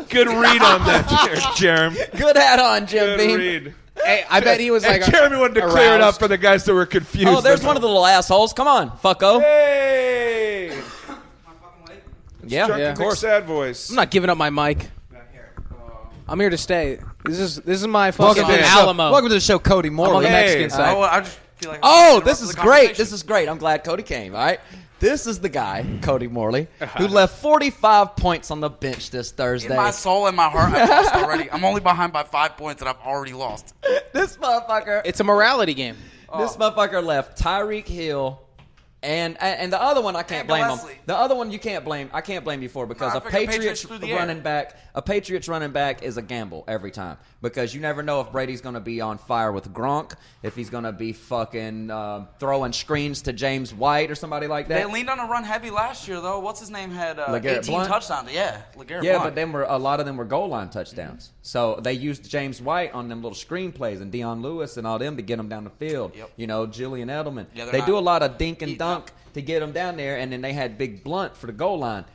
[SPEAKER 2] Good read on that, Jeremy.
[SPEAKER 1] Good hat on, Jim
[SPEAKER 2] Good
[SPEAKER 1] Beam.
[SPEAKER 2] read.
[SPEAKER 4] Hey, I bet he was
[SPEAKER 2] And
[SPEAKER 4] like
[SPEAKER 2] Jeremy wanted to clear it up for the guys that were confused.
[SPEAKER 1] Oh, there's one of the little assholes. Come on, fucko.
[SPEAKER 2] Hey!
[SPEAKER 1] Yeah,
[SPEAKER 2] Drunken
[SPEAKER 1] of course.
[SPEAKER 2] Sad voice.
[SPEAKER 4] I'm not giving up my mic. I'm here to stay. This is my fucking
[SPEAKER 1] Welcome to the
[SPEAKER 4] Alamo.
[SPEAKER 1] show. Welcome to the show, Cody
[SPEAKER 4] I'm on
[SPEAKER 1] Morley.
[SPEAKER 4] the Mexican
[SPEAKER 2] Hey.
[SPEAKER 4] side.
[SPEAKER 3] I just feel like
[SPEAKER 1] Oh, this is great. This is great. I'm glad Cody came, all right? This is the guy, Cody Morley, who left 45 points on the bench this Thursday.
[SPEAKER 5] In my soul and my heart, I've lost already. I'm only behind by 5 points, and I've already lost.
[SPEAKER 1] This motherfucker.
[SPEAKER 4] It's a morality game.
[SPEAKER 1] This motherfucker left Tyreek Hill and the other one I can't
[SPEAKER 5] And
[SPEAKER 1] blame him.
[SPEAKER 5] Leslie.
[SPEAKER 1] The other one you can't blame. I can't blame you for because
[SPEAKER 5] No, I
[SPEAKER 1] a
[SPEAKER 5] figured
[SPEAKER 1] Patriots
[SPEAKER 5] Patriots through the air.
[SPEAKER 1] running back is a gamble every time because you never know if Brady's going to be on fire with Gronk, if he's going to be fucking throwing screens to James White or somebody like
[SPEAKER 5] They
[SPEAKER 1] that.
[SPEAKER 5] leaned on a run heavy last year, though. What's his name had
[SPEAKER 1] LeGarrette
[SPEAKER 5] 18
[SPEAKER 1] Blount?
[SPEAKER 5] touchdowns. Yeah, LeGarrette
[SPEAKER 1] Yeah,
[SPEAKER 5] Blount.
[SPEAKER 1] but a lot of them were goal line touchdowns. So they used James White on them little screen plays and Deion Lewis and all them to get them down the field.
[SPEAKER 5] Yep.
[SPEAKER 1] You know, Julian Edelman.
[SPEAKER 5] Yeah, they're
[SPEAKER 1] they
[SPEAKER 5] not
[SPEAKER 1] do a lot of dink and
[SPEAKER 5] eating
[SPEAKER 1] dunk
[SPEAKER 5] up.
[SPEAKER 1] to get them down there, and then they had Big Blunt for the goal line.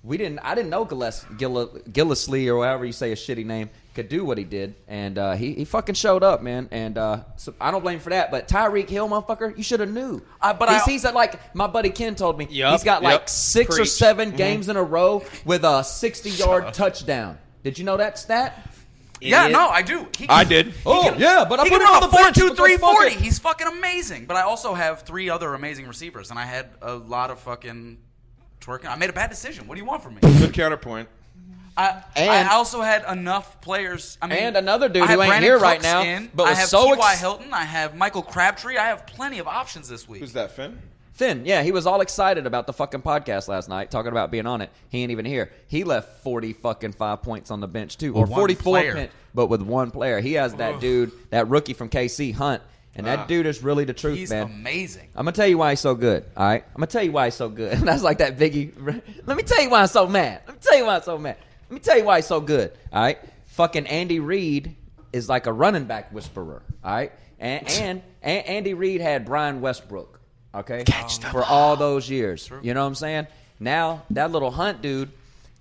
[SPEAKER 1] I didn't know Gillisley or however you say his shitty name could do what he did, and he fucking showed up, man. And so I don't blame him for that. But Tyreek Hill, motherfucker, you should have knew. He's at, like my buddy Ken told me.
[SPEAKER 4] Yup.
[SPEAKER 1] He's got like
[SPEAKER 2] Yep.
[SPEAKER 1] 6 or
[SPEAKER 4] Preach.
[SPEAKER 1] 7 games in a row with a 60-yard touchdown. Did you know that stat?
[SPEAKER 5] yeah,
[SPEAKER 4] Idiot.
[SPEAKER 5] no, I do.
[SPEAKER 2] I did.
[SPEAKER 1] Oh, yeah, but I
[SPEAKER 5] He
[SPEAKER 1] put
[SPEAKER 5] can
[SPEAKER 1] him on
[SPEAKER 5] run
[SPEAKER 1] the
[SPEAKER 5] a
[SPEAKER 1] bench.
[SPEAKER 5] 4.23
[SPEAKER 1] Fuck
[SPEAKER 5] 40.
[SPEAKER 1] it.
[SPEAKER 5] He's fucking amazing. But I also have 3 other amazing receivers, and I had a lot of fucking twerking. I made a bad decision. What do you want from me?
[SPEAKER 2] Good counterpoint.
[SPEAKER 5] I also had enough players. I mean,
[SPEAKER 1] And another dude
[SPEAKER 5] I have
[SPEAKER 1] who ain't
[SPEAKER 5] Brandon
[SPEAKER 1] here right
[SPEAKER 5] Cooks
[SPEAKER 1] now,
[SPEAKER 5] in,
[SPEAKER 1] but
[SPEAKER 5] I
[SPEAKER 1] was
[SPEAKER 5] have
[SPEAKER 1] so
[SPEAKER 5] T.Y.
[SPEAKER 1] ex-
[SPEAKER 5] Hilton. I have Michael Crabtree. I have plenty of options this week.
[SPEAKER 2] Who's that, Finn?
[SPEAKER 1] Finn, yeah, he was all excited about the fucking podcast last night, talking about being on it. He ain't even here. He left 5 points on the bench too, or
[SPEAKER 5] With one
[SPEAKER 1] 44
[SPEAKER 5] player.
[SPEAKER 1] points, but with one player. He has that dude, that rookie from KC, Hunt, and that dude is really the truth,
[SPEAKER 5] He's
[SPEAKER 1] man.
[SPEAKER 5] amazing.
[SPEAKER 1] I'm gonna tell you why he's so good. All right, I'm gonna tell you why he's so good. That's like that Biggie. Let me tell you why I'm so mad. Let me tell you why I'm so mad. Let me tell you why he's so good. All right, fucking Andy Reid is like a running back whisperer. All right, and Andy Reid had Brian Westbrook. Okay, for all those years. You know what I'm saying? Now that little Hunt dude,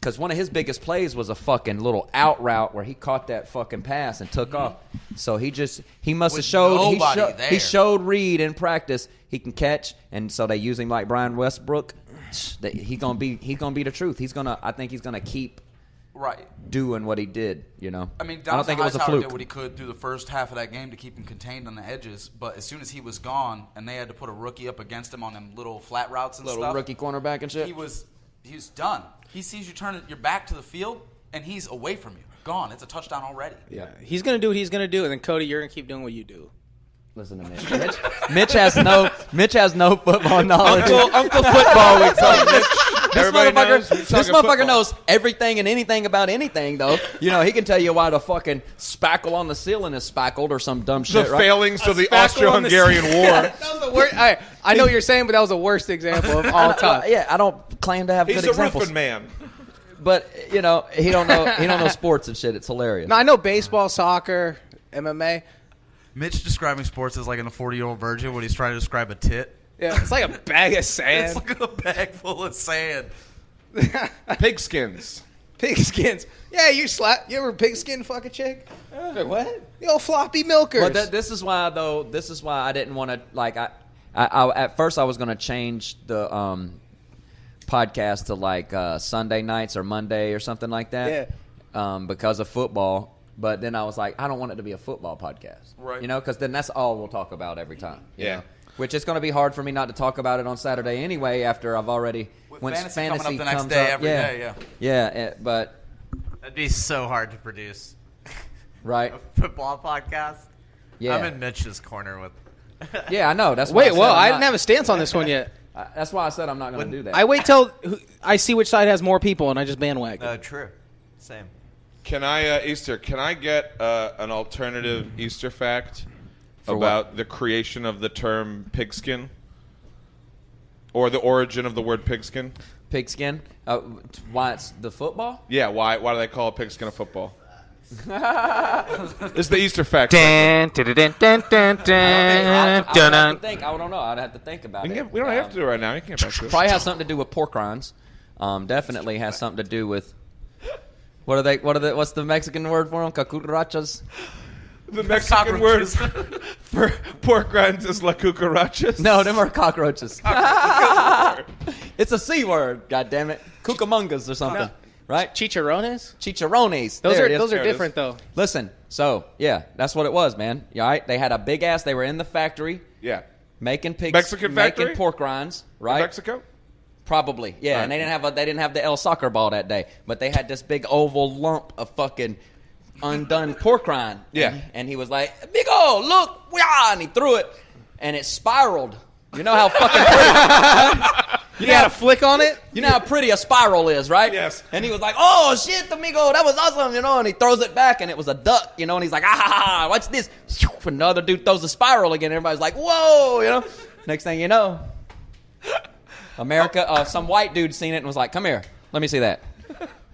[SPEAKER 1] because one of his biggest plays was a fucking little out route where he caught that fucking pass and took off. So he must have
[SPEAKER 5] With
[SPEAKER 1] showed
[SPEAKER 5] nobody there.
[SPEAKER 1] he showed Reed in practice he can catch, and so they use him like Brian Westbrook. He's gonna be the truth. I think he's gonna keep
[SPEAKER 5] Right.
[SPEAKER 1] doing what he did. You know,
[SPEAKER 5] I mean,
[SPEAKER 1] I don't think it was a
[SPEAKER 5] Hightower
[SPEAKER 1] fluke.
[SPEAKER 5] did what he could through the first half of that game to keep him contained on the edges. But as soon as he was gone, and they had to put a rookie up against him on them little flat routes and
[SPEAKER 1] Little
[SPEAKER 5] stuff,
[SPEAKER 1] rookie cornerback and shit.
[SPEAKER 5] he was done. He sees you turn your back to the field, and he's away from you, gone. It's a touchdown already.
[SPEAKER 4] Yeah, he's gonna do what he's gonna do, and then Cody, you're gonna keep doing what you do.
[SPEAKER 1] Listen to Mitch. Mitch has no football knowledge.
[SPEAKER 2] Uncle Football week.
[SPEAKER 1] This
[SPEAKER 2] Everybody knows we
[SPEAKER 1] motherfucker,
[SPEAKER 2] talking
[SPEAKER 1] this motherfucker
[SPEAKER 2] football.
[SPEAKER 1] knows everything and anything about anything, though. You know, he can tell you why the fucking spackle on the ceiling is spackled or some dumb
[SPEAKER 2] The
[SPEAKER 1] shit, right?
[SPEAKER 2] failings of the
[SPEAKER 4] spackle on the
[SPEAKER 2] Austro-Hungarian War.
[SPEAKER 4] That was the worst. I know what you're saying, but that was the worst example of all time.
[SPEAKER 1] Yeah, I don't claim to have
[SPEAKER 2] He's
[SPEAKER 1] good
[SPEAKER 2] a
[SPEAKER 1] examples,
[SPEAKER 2] roofing man.
[SPEAKER 1] but you know, he don't know sports and shit. It's hilarious.
[SPEAKER 4] No, I know baseball, soccer, MMA.
[SPEAKER 3] Mitch describing sports as like in a 40-year-old virgin when he's trying to describe a tit.
[SPEAKER 4] Yeah, it's like a bag of
[SPEAKER 3] It's
[SPEAKER 4] sand.
[SPEAKER 3] like a bag full of sand.
[SPEAKER 2] Pigskins.
[SPEAKER 4] Pigskins. Yeah, you ever pigskin fuck a chick?
[SPEAKER 1] Wait, what?
[SPEAKER 4] The old floppy milkers.
[SPEAKER 1] But this is why, though. This is why I didn't want to like. I at first I was going to change the podcast to like Sunday nights or Monday or something like that.
[SPEAKER 4] Yeah.
[SPEAKER 1] Because of football. But then I was like, I don't want it to be a football podcast.
[SPEAKER 5] Right.
[SPEAKER 1] You know, because then that's all we'll talk about every time. you
[SPEAKER 2] Yeah.
[SPEAKER 1] know? Which is going to be hard for me not to talk about it on Saturday anyway. After I've already
[SPEAKER 5] With
[SPEAKER 1] once
[SPEAKER 5] fantasy coming up the next
[SPEAKER 1] comes
[SPEAKER 5] day,
[SPEAKER 1] up,
[SPEAKER 5] every
[SPEAKER 1] yeah,
[SPEAKER 5] day, yeah.
[SPEAKER 1] Yeah, but
[SPEAKER 3] That'd be so hard to produce.
[SPEAKER 1] right.
[SPEAKER 3] A football podcast.
[SPEAKER 1] Yeah.
[SPEAKER 3] I'm in Mitch's corner with.
[SPEAKER 1] Yeah, I know. That's why
[SPEAKER 4] Wait,
[SPEAKER 1] said
[SPEAKER 4] well,
[SPEAKER 1] I'm
[SPEAKER 4] I
[SPEAKER 1] not-
[SPEAKER 4] didn't have a stance on this one yet.
[SPEAKER 1] That's why I said I'm not going to do that.
[SPEAKER 4] I wait till I see which side has more people, and I just bandwagon.
[SPEAKER 3] True. Same.
[SPEAKER 2] Can I get an alternative Easter fact about the creation of the term pigskin? Or the origin of the word pigskin?
[SPEAKER 1] Pigskin. Why it's the football?
[SPEAKER 2] Yeah, why do they call a pigskin a football? It's the Easter fact.
[SPEAKER 1] I don't know. I'd have to think about it.
[SPEAKER 2] We don't have to do it right now. You can't back this.
[SPEAKER 1] Probably has something to do with pork rinds. Definitely has something to do with what's the Mexican word for them? Cucarachas.
[SPEAKER 2] The Mexican word for pork rinds is la cucarachas.
[SPEAKER 1] No, them are cockroaches. It's a C word. God damn it, cucamongas or something,
[SPEAKER 4] No.
[SPEAKER 1] right?
[SPEAKER 4] Chicharrones?
[SPEAKER 1] Chicharrones.
[SPEAKER 4] Those
[SPEAKER 1] There it is.
[SPEAKER 4] are
[SPEAKER 2] There it is.
[SPEAKER 4] different though.
[SPEAKER 1] Listen, so yeah, that's what it was, man. You all right? They had a big ass. They were in the factory
[SPEAKER 2] Yeah.
[SPEAKER 1] making pigs,
[SPEAKER 2] Mexican factory?
[SPEAKER 1] making pork rinds, right?
[SPEAKER 2] Mexico?
[SPEAKER 1] Probably, yeah.
[SPEAKER 2] Right.
[SPEAKER 1] And they didn't have the El soccer ball that day, but they had this big oval lump of fucking undone pork rind.
[SPEAKER 2] Yeah.
[SPEAKER 1] And he was like, "Big old look," and he threw it, and it spiraled. You know how fucking pretty.
[SPEAKER 4] You got a flick on it?
[SPEAKER 1] You know how pretty a spiral is, right?
[SPEAKER 2] Yes.
[SPEAKER 1] And he was like, "Oh shit, amigo, that was awesome," you know. And he throws it back, and it was a duck, you know. And he's like, "Ah, ha, ha, watch this!" And the other dude throws a spiral again. Everybody's like, "Whoa," you know. Next thing you know, America, some white dude seen it and was like, "Come here, let me see that.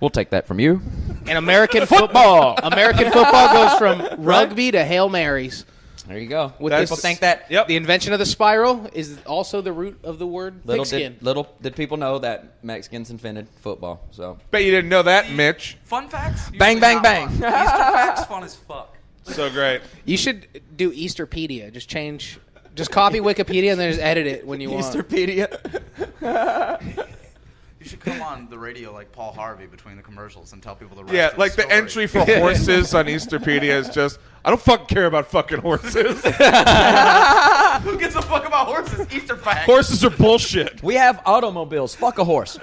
[SPEAKER 1] We'll take that from you."
[SPEAKER 4] And American football. American football goes from rugby to Hail Marys.
[SPEAKER 1] There you go.
[SPEAKER 4] With
[SPEAKER 1] People
[SPEAKER 4] this-
[SPEAKER 1] think that.
[SPEAKER 2] Yep.
[SPEAKER 4] The invention of the spiral is also the root of the word pigskin.
[SPEAKER 1] Little did people know that Mexicans invented football. So
[SPEAKER 2] Bet you didn't know that, Mitch.
[SPEAKER 5] Fun facts?
[SPEAKER 1] Bang,
[SPEAKER 5] Usually
[SPEAKER 1] bang,
[SPEAKER 5] not
[SPEAKER 1] bang.
[SPEAKER 5] fun. Easter facts, fun as fuck.
[SPEAKER 2] So great.
[SPEAKER 4] You should do Easterpedia. Just copy Wikipedia and then just edit it when you want.
[SPEAKER 1] Easterpedia.
[SPEAKER 5] You should come on the radio like Paul Harvey between the commercials and tell people the rest
[SPEAKER 2] Yeah,
[SPEAKER 5] of
[SPEAKER 2] like the
[SPEAKER 5] story.
[SPEAKER 2] entry for horses on Easterpedia is just, I don't fucking care about fucking horses.
[SPEAKER 5] Who gives a fuck about horses? Easter facts.
[SPEAKER 2] Horses are bullshit.
[SPEAKER 1] We have automobiles. Fuck a horse.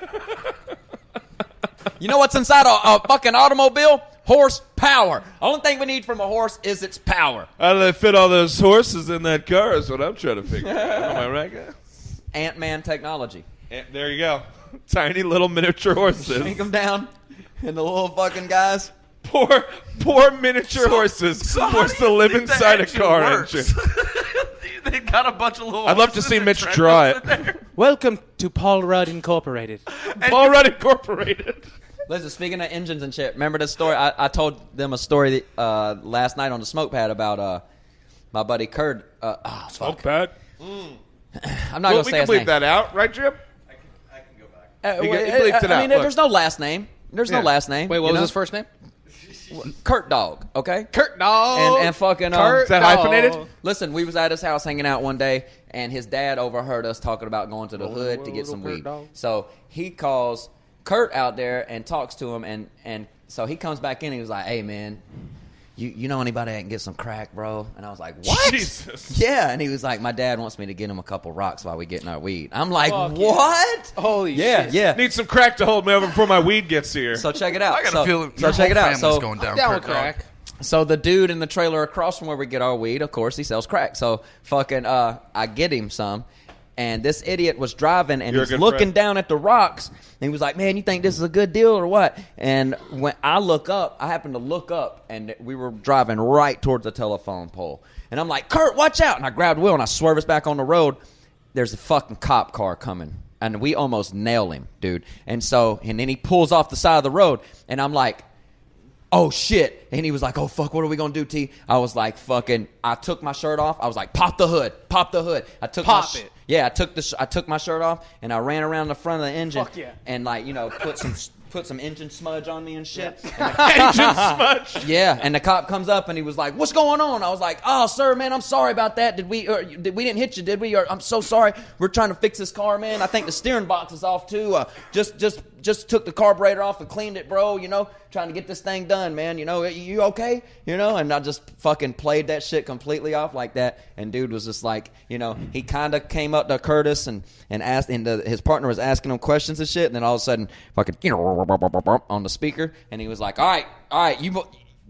[SPEAKER 1] You know what's inside a fucking automobile? Horsepower. Only thing we need from a horse is its power.
[SPEAKER 2] How do they fit all those horses in that car is what I'm trying to figure out. Am I right, guys?
[SPEAKER 1] Ant-Man technology.
[SPEAKER 2] And there you go. Tiny little miniature horses.
[SPEAKER 1] Shrink them down, and the little fucking guys.
[SPEAKER 2] Poor miniature horses forced to live inside a car engine.
[SPEAKER 5] They got a bunch of little.
[SPEAKER 2] I'd love to see Mitch draw it.
[SPEAKER 4] Welcome to Paul Rudd Incorporated.
[SPEAKER 2] Paul Rudd Incorporated.
[SPEAKER 1] Listen, speaking of engines and shit, remember this story? I told them a story last night on the smoke pad about my buddy Kurt. Fuck.
[SPEAKER 2] Bad.
[SPEAKER 1] I'm not going to
[SPEAKER 2] Well, we
[SPEAKER 1] say
[SPEAKER 2] can
[SPEAKER 1] his
[SPEAKER 2] bleep
[SPEAKER 1] name.
[SPEAKER 2] that out, right, Jim?
[SPEAKER 5] I can go back.
[SPEAKER 2] You bleeped it out,
[SPEAKER 1] I mean,
[SPEAKER 2] look.
[SPEAKER 1] there's no last name. There's no
[SPEAKER 2] Yeah.
[SPEAKER 1] last name.
[SPEAKER 4] Wait, what
[SPEAKER 1] you
[SPEAKER 4] was
[SPEAKER 1] know?
[SPEAKER 4] his first name?
[SPEAKER 1] Kurt Dog, okay?
[SPEAKER 4] Kurt Dog.
[SPEAKER 1] And fucking
[SPEAKER 4] Kurt
[SPEAKER 2] Is that
[SPEAKER 4] Dog.
[SPEAKER 2] hyphenated?
[SPEAKER 1] listen, we was at his house hanging out one day, and his dad overheard us talking about going to the hood to get some
[SPEAKER 4] Kurt
[SPEAKER 1] weed.
[SPEAKER 4] Dog.
[SPEAKER 1] So he calls Kurt out there and talks to him, and so he comes back in and he was like, "Hey, man, you know anybody that can get some crack, bro?" And I was like, "What?"
[SPEAKER 2] Jesus.
[SPEAKER 1] Yeah, and he was like, "My dad wants me to get him a couple rocks while we getting our weed." I'm like,
[SPEAKER 4] Fuck yeah.
[SPEAKER 1] "What?"
[SPEAKER 4] Holy
[SPEAKER 1] Yeah,
[SPEAKER 4] shit.
[SPEAKER 1] yeah.
[SPEAKER 2] Need some crack to hold me over before my weed gets here.
[SPEAKER 1] So check it out.
[SPEAKER 5] I got
[SPEAKER 1] so,
[SPEAKER 5] a feeling
[SPEAKER 1] so
[SPEAKER 5] your
[SPEAKER 1] check it
[SPEAKER 5] whole
[SPEAKER 1] out.
[SPEAKER 5] family's
[SPEAKER 1] So
[SPEAKER 5] going down.
[SPEAKER 4] Down
[SPEAKER 5] Kurt
[SPEAKER 4] with
[SPEAKER 5] Dog.
[SPEAKER 4] crack.
[SPEAKER 1] So the dude in the trailer across from where we get our weed, of course, he sells crack. So fucking, I get him some, and this idiot was driving and
[SPEAKER 2] You're a
[SPEAKER 1] he's
[SPEAKER 2] good
[SPEAKER 1] looking
[SPEAKER 2] friend.
[SPEAKER 1] down at the rocks, and he was like, "Man, you think this is a good deal or what?" And when I look up, I happened to look up, and we were driving right towards the telephone pole, and I'm like, "Kurt, watch out!" And I grabbed Will and I swerve us back on the road. There's a fucking cop car coming, and we almost nail him, dude. And then he pulls off the side of the road, and I'm like, "Oh shit!" And he was like, "Oh fuck, what are we gonna do, T?" I was like, "Fucking!" I took my shirt off. I was like, "Pop the hood, pop the hood." I took
[SPEAKER 4] Pop
[SPEAKER 1] my
[SPEAKER 4] it.
[SPEAKER 1] Yeah, I took my shirt off and I ran around the front of the engine.
[SPEAKER 4] Fuck yeah.
[SPEAKER 1] And like put some engine smudge on me and shit.
[SPEAKER 2] Engine smudge.
[SPEAKER 1] Yeah, and the cop comes up and he was like, "What's going on?" I was like, "Oh, sir, man, I'm sorry about that. We didn't hit you, did we? Or, I'm so sorry. We're trying to fix this car, man. I think the steering box is off too. Just took the carburetor off and cleaned it, bro. You know, trying to get this thing done, man. You know, you okay? You know." And I just fucking played that shit completely off like that. And dude was just like, you know, he kind of came up to Curtis and asked, and his partner was asking him questions and shit. And then all of a sudden, fucking, on the speaker, and he was like, all right, you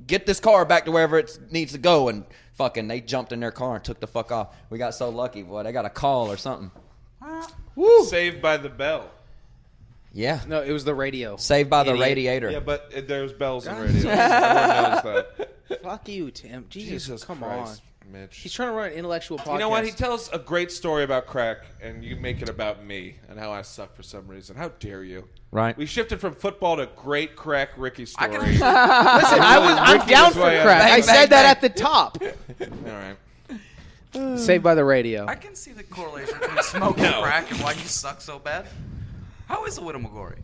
[SPEAKER 1] get this car back to wherever it needs to go. And fucking, they jumped in their car and took the fuck off. We got so lucky, boy. They got a call or something. Woo!
[SPEAKER 2] Saved by the bell.
[SPEAKER 1] Yeah.
[SPEAKER 4] No, it was the radio.
[SPEAKER 1] Saved by the
[SPEAKER 4] Idiot.
[SPEAKER 1] radiator.
[SPEAKER 2] Yeah, but there's bells in radio. Everyone knows that.
[SPEAKER 4] Fuck you, Tim. Jesus, come
[SPEAKER 2] Christ.
[SPEAKER 4] on.
[SPEAKER 2] Mitch.
[SPEAKER 4] He's trying to run an intellectual podcast.
[SPEAKER 2] You know what? He tells a great story about crack, and you make it about me and how I suck for some reason. How dare you?
[SPEAKER 1] Right.
[SPEAKER 2] We shifted from football to great crack Ricky story.
[SPEAKER 4] Listen, I'm down for
[SPEAKER 2] way
[SPEAKER 4] crack.
[SPEAKER 2] out.
[SPEAKER 4] I
[SPEAKER 1] Bang,
[SPEAKER 4] said
[SPEAKER 1] bang,
[SPEAKER 4] that
[SPEAKER 1] bang.
[SPEAKER 4] at the top.
[SPEAKER 2] All right.
[SPEAKER 4] Saved by the radio.
[SPEAKER 5] I can see the correlation between smoking crack and why you suck so bad. How is the widow McGorry?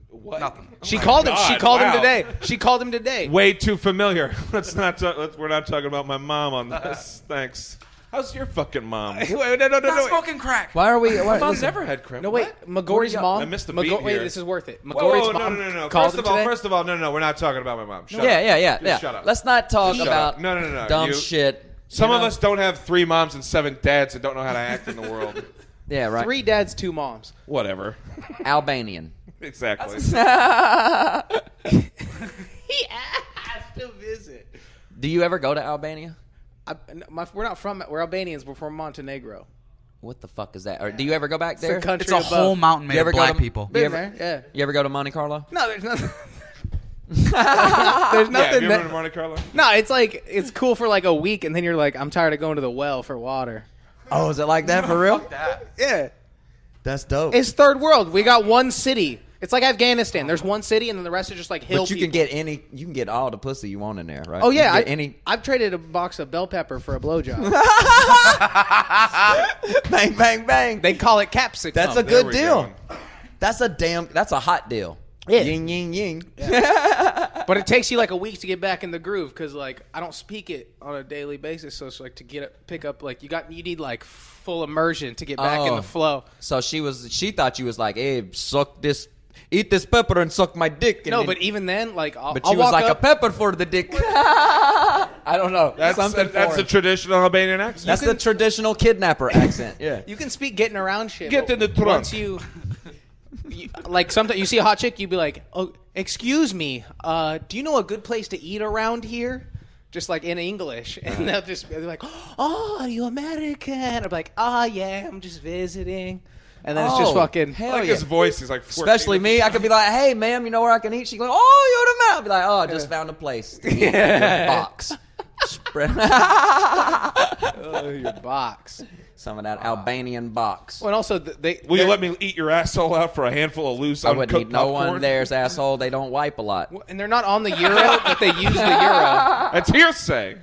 [SPEAKER 2] What?
[SPEAKER 5] Nothing.
[SPEAKER 4] She called him. She
[SPEAKER 2] God,
[SPEAKER 4] called him
[SPEAKER 2] wow.
[SPEAKER 4] today. She called him today.
[SPEAKER 2] Way too familiar. We're not talking about my mom on this. Thanks. How's your fucking mom?
[SPEAKER 4] Wait, no.
[SPEAKER 5] Not smoking crack.
[SPEAKER 1] Why are we?
[SPEAKER 2] My mom's never had crack.
[SPEAKER 4] No, wait. McGorry's mom.
[SPEAKER 2] I missed the beat
[SPEAKER 4] Wait,
[SPEAKER 2] here.
[SPEAKER 4] this is worth it.
[SPEAKER 2] Whoa,
[SPEAKER 4] McGorry's
[SPEAKER 2] whoa,
[SPEAKER 4] mom.
[SPEAKER 2] no.
[SPEAKER 4] Called
[SPEAKER 2] First
[SPEAKER 4] him
[SPEAKER 2] of all, no. We're not talking about my mom. Shut up.
[SPEAKER 1] Yeah.
[SPEAKER 2] Just shut up.
[SPEAKER 1] Let's not talk
[SPEAKER 2] Shut
[SPEAKER 1] about
[SPEAKER 2] up. No.
[SPEAKER 1] dumb
[SPEAKER 2] You-
[SPEAKER 1] shit.
[SPEAKER 2] Some
[SPEAKER 1] You
[SPEAKER 2] of
[SPEAKER 1] know?
[SPEAKER 2] us don't have 3 moms and 7 dads and don't know how to act in the world.
[SPEAKER 1] Yeah, right.
[SPEAKER 4] 3 dads, 2 moms.
[SPEAKER 2] Whatever.
[SPEAKER 1] Albanian.
[SPEAKER 2] Exactly.
[SPEAKER 4] He asked to visit.
[SPEAKER 1] Do you ever go to Albania?
[SPEAKER 4] We're not from. We're Albanians. We're from Montenegro.
[SPEAKER 1] What the fuck is that? Or do you ever go back
[SPEAKER 4] It's
[SPEAKER 1] there?
[SPEAKER 4] a country
[SPEAKER 5] It's a
[SPEAKER 4] above.
[SPEAKER 5] whole mountain made
[SPEAKER 1] You
[SPEAKER 5] of
[SPEAKER 1] ever go
[SPEAKER 5] black
[SPEAKER 1] to-
[SPEAKER 5] people.
[SPEAKER 4] Been
[SPEAKER 1] You ever-
[SPEAKER 4] there, yeah.
[SPEAKER 1] You ever go to Monte Carlo?
[SPEAKER 4] No, there's nothing. There's
[SPEAKER 2] Yeah, have
[SPEAKER 4] nothing.
[SPEAKER 2] you ever
[SPEAKER 4] that,
[SPEAKER 2] been to Monte Carlo?
[SPEAKER 4] no, it's like it's cool for like a week, and then you're like, I'm tired of going to the well for water.
[SPEAKER 1] Oh, is it like that for real?
[SPEAKER 4] Yeah,
[SPEAKER 1] That's dope.
[SPEAKER 4] it's third world. We got one city. It's like Afghanistan. There's one city, and then the rest are just like hill.
[SPEAKER 1] But you
[SPEAKER 4] people.
[SPEAKER 1] you can get all the pussy you want in there, right?
[SPEAKER 4] Oh yeah,
[SPEAKER 1] You can get
[SPEAKER 4] I've traded a box of bell pepper for a blowjob.
[SPEAKER 1] bang, bang, bang.
[SPEAKER 4] They call it capsicum.
[SPEAKER 1] That's a
[SPEAKER 2] There
[SPEAKER 1] good
[SPEAKER 2] we
[SPEAKER 1] deal.
[SPEAKER 2] go.
[SPEAKER 1] That's a hot deal.
[SPEAKER 4] Yeah.
[SPEAKER 1] Ying, ying, ying.
[SPEAKER 4] But it takes you like a week to get back in the groove because like I don't speak it on a daily basis. So it's like to pick up like you need like full immersion to get back in
[SPEAKER 1] Oh.
[SPEAKER 4] the flow.
[SPEAKER 1] So she thought you was like, hey, eat this pepper and suck my dick. And
[SPEAKER 4] No,
[SPEAKER 1] then-
[SPEAKER 4] but even then, like I'll
[SPEAKER 1] she was
[SPEAKER 4] walk
[SPEAKER 1] like
[SPEAKER 4] up,
[SPEAKER 1] a pepper for the dick. I don't know.
[SPEAKER 2] That's
[SPEAKER 1] Something
[SPEAKER 2] the
[SPEAKER 1] foreign.
[SPEAKER 2] traditional Albanian accent.
[SPEAKER 1] That's the traditional kidnapper accent. Yeah.
[SPEAKER 4] You can speak getting around shit.
[SPEAKER 2] Get
[SPEAKER 4] but
[SPEAKER 2] in the trunk.
[SPEAKER 4] Once you like sometimes you see a hot chick, you'd be like, "Oh, excuse me, do you know a good place to eat around here?" Just like in English, and they'll just be like, "Oh, are you American?" I'm like, "Oh yeah, I'm just visiting," and then it's just
[SPEAKER 1] Oh,
[SPEAKER 4] fucking.
[SPEAKER 1] hell
[SPEAKER 2] like
[SPEAKER 1] yeah.
[SPEAKER 2] his voice. He's like 14.
[SPEAKER 1] Especially me, I could be like, "Hey, ma'am, you know where I can eat?" She go, "Oh, you're the man." I'd be like, "Oh, I just found a place to eat your box." Spread
[SPEAKER 4] Your box.
[SPEAKER 1] some of that Albanian box.
[SPEAKER 4] Well, and also
[SPEAKER 2] Will you let me eat your asshole out for a handful of loose
[SPEAKER 1] I wouldn't
[SPEAKER 2] uncooked
[SPEAKER 1] eat no
[SPEAKER 2] popcorn?
[SPEAKER 1] one there's asshole. They don't wipe a lot.
[SPEAKER 4] and they're not on the euro, but they use the euro.
[SPEAKER 2] That's hearsay.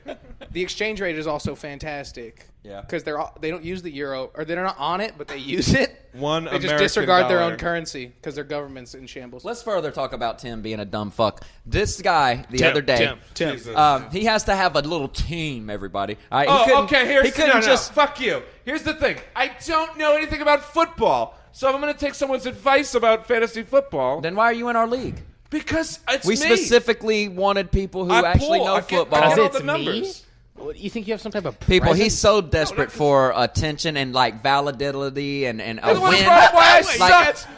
[SPEAKER 4] The exchange rate is also fantastic.
[SPEAKER 1] Yeah.
[SPEAKER 4] Because they don't use the euro, or they're not on it, but they use it.
[SPEAKER 2] One
[SPEAKER 4] They
[SPEAKER 2] American
[SPEAKER 4] just disregard their
[SPEAKER 2] dollar.
[SPEAKER 4] own currency because their government's in shambles.
[SPEAKER 1] Let's further talk about Tim being a dumb fuck. This guy the other day,
[SPEAKER 4] Tim.
[SPEAKER 2] Jesus.
[SPEAKER 1] he has to have a little team. Everybody. All right, he
[SPEAKER 2] Oh,
[SPEAKER 1] couldn't-
[SPEAKER 2] okay.
[SPEAKER 1] he couldn't just.
[SPEAKER 2] Fuck you. Here's the thing. I don't know anything about football, so if I'm going to take someone's advice about fantasy football,
[SPEAKER 1] Then why are you in our league?
[SPEAKER 2] because it's
[SPEAKER 1] We
[SPEAKER 2] me.
[SPEAKER 1] specifically wanted people who
[SPEAKER 2] I
[SPEAKER 1] actually
[SPEAKER 2] pull.
[SPEAKER 1] know
[SPEAKER 2] I get
[SPEAKER 1] football.
[SPEAKER 2] all
[SPEAKER 4] It's
[SPEAKER 2] the
[SPEAKER 4] me?
[SPEAKER 2] numbers.
[SPEAKER 4] What, you think you have some type of
[SPEAKER 1] People,
[SPEAKER 4] presence?
[SPEAKER 1] he's so desperate for attention and like validity and a
[SPEAKER 2] That's
[SPEAKER 1] win.
[SPEAKER 2] why I
[SPEAKER 1] Like,
[SPEAKER 2] sucked.